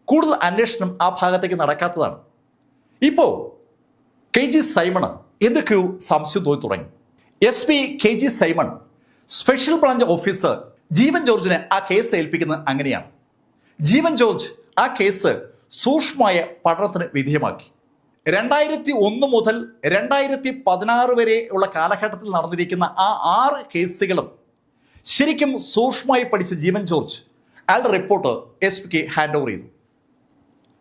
കൂടുതൽ അന്വേഷണം ആ ഭാഗത്തേക്ക് നടക്കാത്തതാണ്. ഇപ്പോൾ KG സൈമണ് എന്തൊക്കെയോ സംശയം തോന്നി തുടങ്ങി. SP KG Simon special branch officer Jeevan ജോർജിനെ ആ കേസ് ഏൽപ്പിക്കുന്നത് അങ്ങനെയാണ്. ജീവൻ ജോർജ് ആ കേസ് സൂക്ഷ്മമായ പഠനത്തിന് വിധേയമാക്കി. 2001 മുതൽ 2016 വരെ ഉള്ള കാലഘട്ടത്തിൽ നടന്നിരിക്കുന്ന ആ 6 കേസുകളും ശരിക്കും സൂക്ഷ്മമായി പഠിച്ച ജീവൻ ജോർജ് അയാളുടെ റിപ്പോർട്ട് SPക്ക് ഹാൻഡ് ഓവർ ചെയ്തു.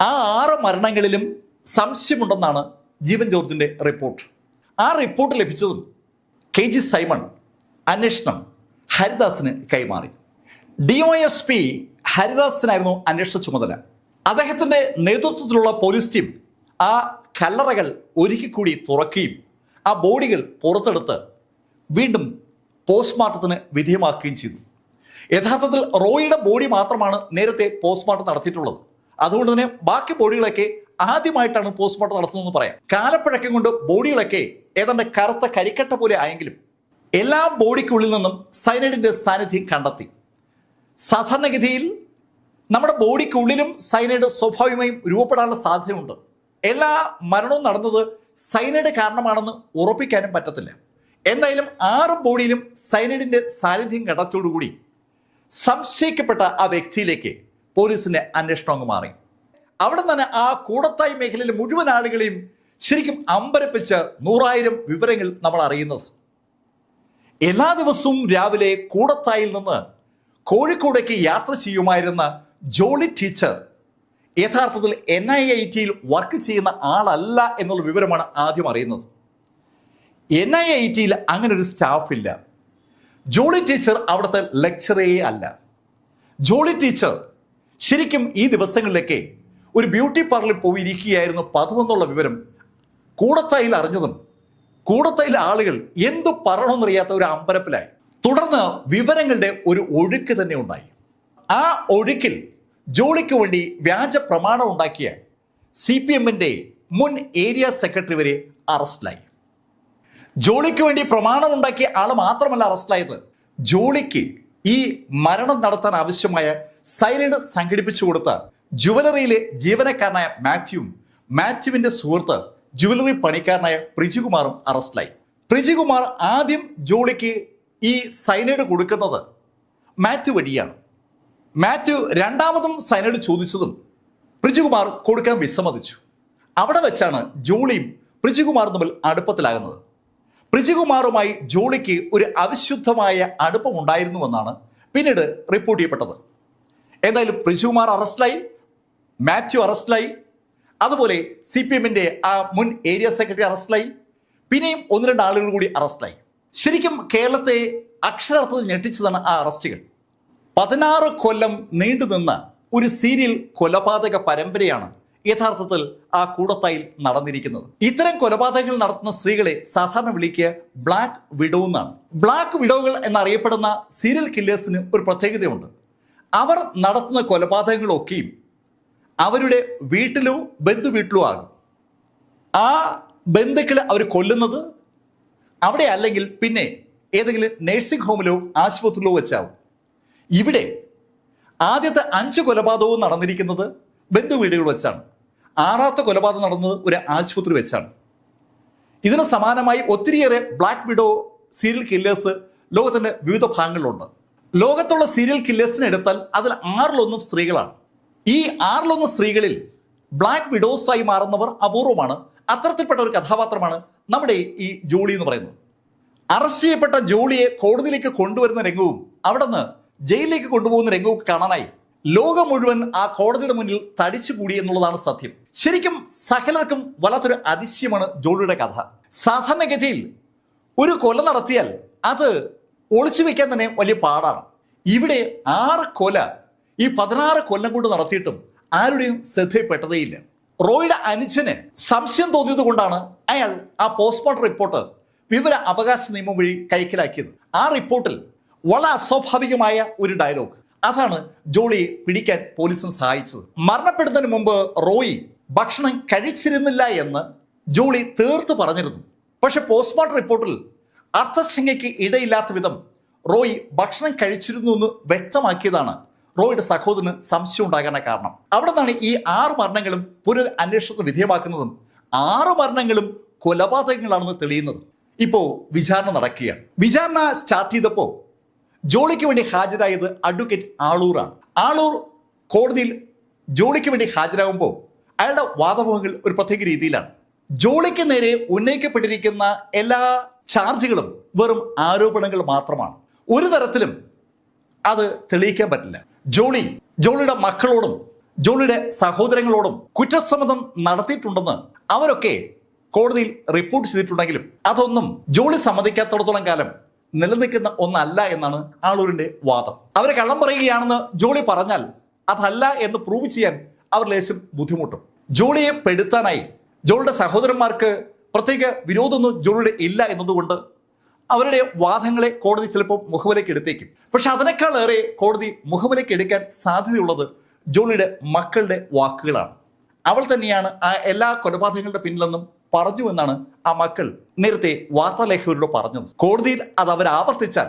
ആ 6 മരണങ്ങളിലും സംശയമുണ്ടെന്നാണ് ജീവൻ ജോർജിന്റെ റിപ്പോർട്ട്. ആ റിപ്പോർട്ട് ലഭിച്ചതും KG സൈമൺ അന്വേഷണം ഹരിദാസിന് കൈമാറി. DOSP ഹരിദാസിനായിരുന്നു അന്വേഷണ ചുമതല. അദ്ദേഹത്തിന്റെ നേതൃത്വത്തിലുള്ള പോലീസ് ടീം ആ കല്ലറകൾ ഒരിക്കൽ കൂടി തുറക്കുകയും ആ ബോഡികൾ പുറത്തെടുത്ത് വീണ്ടും പോസ്റ്റ്മോർട്ടത്തിന് വിധേയമാക്കുകയും ചെയ്തു. യഥാർത്ഥത്തിൽ റോയിയുടെ ബോഡി മാത്രമാണ് നേരത്തെ പോസ്റ്റ്മോർട്ടം നടത്തിയിട്ടുള്ളത്. അതുകൊണ്ട് തന്നെ ബാക്കി ബോഡികളൊക്കെ ആദ്യമായിട്ടാണ് പോസ്റ്റ്മോർട്ടം നടത്തുന്നതെന്ന് പറയാം. കാലപ്പഴക്കം കൊണ്ട് ബോഡികളൊക്കെ ഏതാണ്ട് കറുത്ത കരിക്കട്ട പോലെ ആയെങ്കിലും എല്ലാ ബോഡിക്കുള്ളിൽ നിന്നും സൈനൈഡിന്റെ സാന്നിധ്യം കണ്ടെത്തി. സാധാരണഗതിയിൽ നമ്മുടെ ബോഡിക്കുള്ളിലും സൈനൈഡ് സ്വാഭാവികമായും രൂപപ്പെടാനുള്ള സാധ്യതയുണ്ട്. എല്ലാ മരണവും നടന്നത് സൈനൈഡ് കാരണമാണെന്ന് ഉറപ്പിക്കാനും പറ്റത്തില്ല. എന്തായാലും 6 ബോഡിയിലും സൈനൈഡിന്റെ സാന്നിധ്യം കണ്ടെത്തിയോടുകൂടി സംശയിക്കപ്പെട്ട ആ വ്യക്തിയിലേക്ക് പോലീസിന്റെ അന്വേഷണം അങ്ങ് മാറി. അവിടെ തന്നെ ആ കൂടത്തായി മേഖലയിലെ മുഴുവൻ ആളുകളെയും ശരിക്കും അമ്പരപ്പിച്ച 100,000 വിവരങ്ങൾ നമ്മൾ അറിയുന്നത്. എല്ലാ ദിവസവും രാവിലെ കൂടത്തായിൽ നിന്ന് കോഴിക്കോടേക്ക് യാത്ര ചെയ്യുമായിരുന്ന ജോളി ടീച്ചർ യഥാർത്ഥത്തിൽ NIITയിൽ വർക്ക് ചെയ്യുന്ന ആളല്ല എന്നുള്ള വിവരമാണ് ആദ്യം അറിയുന്നത്. NIITയിൽ അങ്ങനെ ഒരു സ്റ്റാഫ് ഇല്ല. ജോളി ടീച്ചർ അവിടുത്തെ ലെക്ചറേ അല്ല. ജോളി ടീച്ചർ ശരിക്കും ഈ ദിവസങ്ങളിലൊക്കെ ഒരു ബ്യൂട്ടി പാർലറിൽ പോയി ഇരിക്കുകയായിരുന്നു പതിവെന്നുള്ള വിവരം കൂടത്തായിൽ അറിഞ്ഞതും കൂടത്തായിലെ ആളുകൾ എന്തു പറയണമെന്നറിയാത്ത ഒരു അമ്പരപ്പിലായി. തുടർന്ന് വിവരങ്ങളുടെ ഒരു ഒഴുക്ക് തന്നെ ഉണ്ടായി. ആ ഒഴുക്കിൽ ജോളിക്ക് വേണ്ടി വ്യാജ പ്രമാണം ഉണ്ടാക്കിയ CPM-ന്റെ മുൻ ഏരിയ സെക്രട്ടറി വരെ അറസ്റ്റിലായി. ജോളിക്ക് വേണ്ടി പ്രമാണം ഉണ്ടാക്കിയ ആള് മാത്രമല്ല അറസ്റ്റിലായത്, ജോളിക്ക് ഈ മരണം നടത്താൻ ആവശ്യമായ സൈലഡ് സംഘടിപ്പിച്ചു കൊടുത്ത ജുവലറിയിലെ ജീവനക്കാരനായ മാത്യുവിന്റെ സുഹൃത്ത് ജുവലറി പണിക്കാരനായ പ്രിജികുമാറും അറസ്റ്റിലായി. പ്രിജികുമാർ ആദ്യം ജോളിക്ക് ഈ സൈനൈഡ് കൊടുക്കുന്നത് മാത്യു വഴിയാണ്. മാത്യു രണ്ടാമതും സൈനൈഡ് ചോദിച്ചതും പ്രിജികുമാർ കൊടുക്കാൻ വിസമ്മതിച്ചു. അവിടെ വെച്ചാണ് ജോളിയും പ്രിജികുമാറും തമ്മിൽ അടുപ്പത്തിലാകുന്നത്. പ്രിജികുമാറുമായി ജോളിക്ക് ഒരു അവിശുദ്ധമായ അടുപ്പമുണ്ടായിരുന്നുവെന്നാണ് പിന്നീട് റിപ്പോർട്ട് ചെയ്യപ്പെട്ടത്. എന്തായാലും പ്രിജികുമാർ അറസ്റ്റിലായി, മാത്യു അറസ്റ്റിലായി, അതുപോലെ CPM-ന്റെ ആ മുൻ ഏരിയ സെക്രട്ടറി അറസ്റ്റിലായി, പിന്നെയും 1-2 ആളുകൾ കൂടി അറസ്റ്റിലായി. ശരിക്കും കേരളത്തെ അക്ഷരാർത്ഥത്തിൽ ഞെട്ടിച്ചതാണ് ആ അറസ്റ്റുകൾ. 16 കൊല്ലം നീണ്ടുനിന്ന ഒരു സീരിയൽ കൊലപാതക പരമ്പരയാണ് യഥാർത്ഥത്തിൽ ആ കൂടത്തായിൽ നടന്നിരിക്കുന്നത്. ഇത്തരം കൊലപാതകങ്ങൾ നടത്തുന്ന സ്ത്രീകളെ സാധാരണ വിളിക്കുക ബ്ലാക്ക് വിഡോ എന്നാണ്. ബ്ലാക്ക് വിഡോകൾ എന്നറിയപ്പെടുന്ന സീരിയൽ കില്ലേഴ്സിന് ഒരു പ്രത്യേകതയുണ്ട്. അവർ നടത്തുന്ന കൊലപാതകങ്ങളൊക്കെയും അവരുടെ വീട്ടിലോ ബന്ധുവീട്ടിലോ ആകും. ആ ബന്ധുക്കളെ അവർ കൊല്ലുന്നത് അവിടെ അല്ലെങ്കിൽ പിന്നെ ഏതെങ്കിലും നഴ്സിംഗ് ഹോമിലോ ആശുപത്രിയിലോ വെച്ചാവും. ഇവിടെ ആദ്യത്തെ 5 കൊലപാതകവും നടന്നിരിക്കുന്നത് ബന്ധുവീടുകൾ വെച്ചാണ്. 6ാമത്തെ കൊലപാതകം നടന്നത് ഒരു ആശുപത്രി വെച്ചാണ്. ഇതിന് സമാനമായി ഒത്തിരിയേറെ ബ്ലാക്ക് വിഡോ സീരിയൽ കില്ലേഴ്സ് ലോകത്തിന്റെ വിവിധ ഭാഗങ്ങളിലുണ്ട്. ലോകത്തുള്ള സീരിയൽ കില്ലേഴ്സിനെ എടുത്താൽ അതിൽ 6-1 സ്ത്രീകളാണ്. ഈ 6-1 സ്ത്രീകളിൽ ബ്ലാക്ക് വിഡോസായി മാറുന്നവർ അപൂർവമാണ്. അത്തരത്തിൽപ്പെട്ട ഒരു കഥാപാത്രമാണ് നമ്മുടെ ഈ ജോളി എന്ന് പറയുന്നത്. അറസ്റ്റ് ചെയ്യപ്പെട്ട ജോളിയെ കോടതിയിലേക്ക് കൊണ്ടുവരുന്ന രംഗവും അവിടെ നിന്ന് ജയിലിലേക്ക് കൊണ്ടുപോകുന്ന രംഗവും കാണാനായി ലോകം മുഴുവൻ ആ കോടതിയുടെ മുന്നിൽ തടിച്ചുകൂടി എന്നുള്ളതാണ് സത്യം. ശരിക്കും സകലർക്കും വല്ലാത്തൊരു അതിശയമാണ് ജോളിയുടെ കഥ. സാധാരണഗതിയിൽ ഒരു കൊല നടത്തിയാൽ അത് ഒളിച്ചു വെക്കാൻ തന്നെ വലിയ പാടാണ്. ഇവിടെ 6 കൊല ഈ 16 കൊല്ലം കൊണ്ട് നടത്തിയിട്ടും ആരുടെയും ശ്രദ്ധയിൽപ്പെട്ടതേയില്ല. റോയിയുടെ അനുജന് സംശയം തോന്നിയത് കൊണ്ടാണ് അയാൾ ആ പോസ്റ്റ്മോർട്ടം റിപ്പോർട്ട് വിവര അവകാശ നിയമം വഴി കൈക്കലാക്കിയത്. ആ റിപ്പോർട്ടിൽ വളരെ അസ്വാഭാവികമായ ഒരു ഡയലോഗ്, അതാണ് ജോളിയെ പിടിക്കാൻ പോലീസിന് സഹായിച്ചത്. മരണപ്പെടുന്നതിന് മുമ്പ് റോയി ഭക്ഷണം കഴിച്ചിരുന്നില്ല എന്ന് ജോളി തീർത്ത് പറഞ്ഞിരുന്നു. പക്ഷെ പോസ്റ്റ്മോർട്ടം റിപ്പോർട്ടിൽ അർത്ഥശങ്കയ്ക്ക് ഇടയില്ലാത്ത വിധം റോയി ഭക്ഷണം കഴിച്ചിരുന്നു എന്ന് വ്യക്തമാക്കിയതാണ് റോയിയുടെ സഹോദരന് സംശയം ഉണ്ടാകാൻ കാരണം. അവിടെ നിന്നാണ് ഈ 6 മരണങ്ങളും പുനരന്വേഷണത്തിന് വിധേയമാക്കുന്നതും 6 മരണങ്ങളും കൊലപാതകങ്ങളാണെന്ന് തെളിയുന്നത്. ഇപ്പോ വിചാരണ നടക്കുകയാണ്. വിചാരണ സ്റ്റാർട്ട് ചെയ്തപ്പോൾ ജോളിക്ക് വേണ്ടി ഹാജരായത് അഡ്വക്കേറ്റ് ആളൂറാണ്. ആളൂർ കോടതിയിൽ ജോളിക്ക് വേണ്ടി ഹാജരാകുമ്പോൾ അയാളുടെ വാദമുഖങ്ങൾ ഒരു പ്രത്യേക രീതിയിലാണ്. ജോളിക്ക് നേരെ ഉന്നയിക്കപ്പെട്ടിരിക്കുന്ന എല്ലാ ചാർജുകളും വെറും ആരോപണങ്ങൾ മാത്രമാണ്. ഒരു തരത്തിലും അത് തെളിയിക്കാൻ പറ്റില്ല. ജോളിയുടെ മക്കളോടും ജോളിയുടെ സഹോദരങ്ങളോടും കുറ്റസമ്മതം നടത്തിയിട്ടുണ്ടെന്ന് അവരൊക്കെ കോടതിയിൽ റിപ്പോർട്ട് ചെയ്തിട്ടുണ്ടെങ്കിലും അതൊന്നും ജോളി സമ്മതിക്കാത്തിടത്തോളം കാലം നിലനിൽക്കുന്ന ഒന്നല്ല എന്നാണ് ആളൂരിന്റെ വാദം. അവർ കള്ളം പറയുകയാണെന്ന് ജോളി പറഞ്ഞാൽ അതല്ല എന്ന് പ്രൂവ് ചെയ്യാൻ അവർ ലേശം ബുദ്ധിമുട്ടും. ജോളിയെ പെടുത്താനായി ജോളിയുടെ സഹോദരന്മാർക്ക് പ്രത്യേക വിരോധമൊന്നും ജോളിയുടെ ഇല്ല എന്നതുകൊണ്ട് അവരുടെ വാദങ്ങളെ കോടതി ചിലപ്പോൾ മുഖവിലേക്ക് എടുത്തേക്കും. പക്ഷെ അതിനേക്കാളേറെ കോടതി മുഖവിലേക്ക് എടുക്കാൻ സാധ്യതയുള്ളത് ജോളിയുടെ മക്കളുടെ വാക്കുകളാണ്. അവൾ തന്നെയാണ് ആ എല്ലാ കൊലപാതകങ്ങളുടെ പിന്നിലെന്നും പറഞ്ഞു എന്നാണ് ആ മക്കൾ നേരത്തെ വാർത്താലേഖകരോട് പറഞ്ഞത്. കോടതിയിൽ അത് അവർ ആവർത്തിച്ചാൽ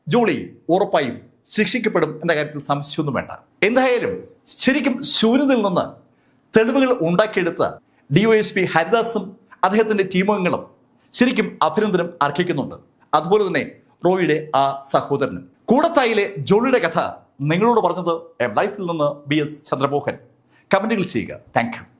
ജോളി ഉറപ്പായും ശിക്ഷിക്കപ്പെടും എന്ന കാര്യത്തിൽ സംശയമൊന്നും വേണ്ട. എന്തായാലും ശരിക്കും ശൂന്യതയിൽ നിന്ന് തെളിവുകൾ ഉണ്ടാക്കിയെടുത്ത DYSP ഹരിദാസും അദ്ദേഹത്തിന്റെ ടീമംഗങ്ങളും ശരിക്കും അഭിനന്ദനം അർഹിക്കുന്നുണ്ട്. അതുപോലെ തന്നെ റോയിയുടെ ആ സഹോദരനും. കൂടത്തായിലെ ജോളിയുടെ കഥ നിങ്ങളോട് പറഞ്ഞത് ലൈഫിൽ നിന്ന് BS ചന്ദ്രമോഹൻ. കമന്റുകൾ ചെയ്യുക. Thank you.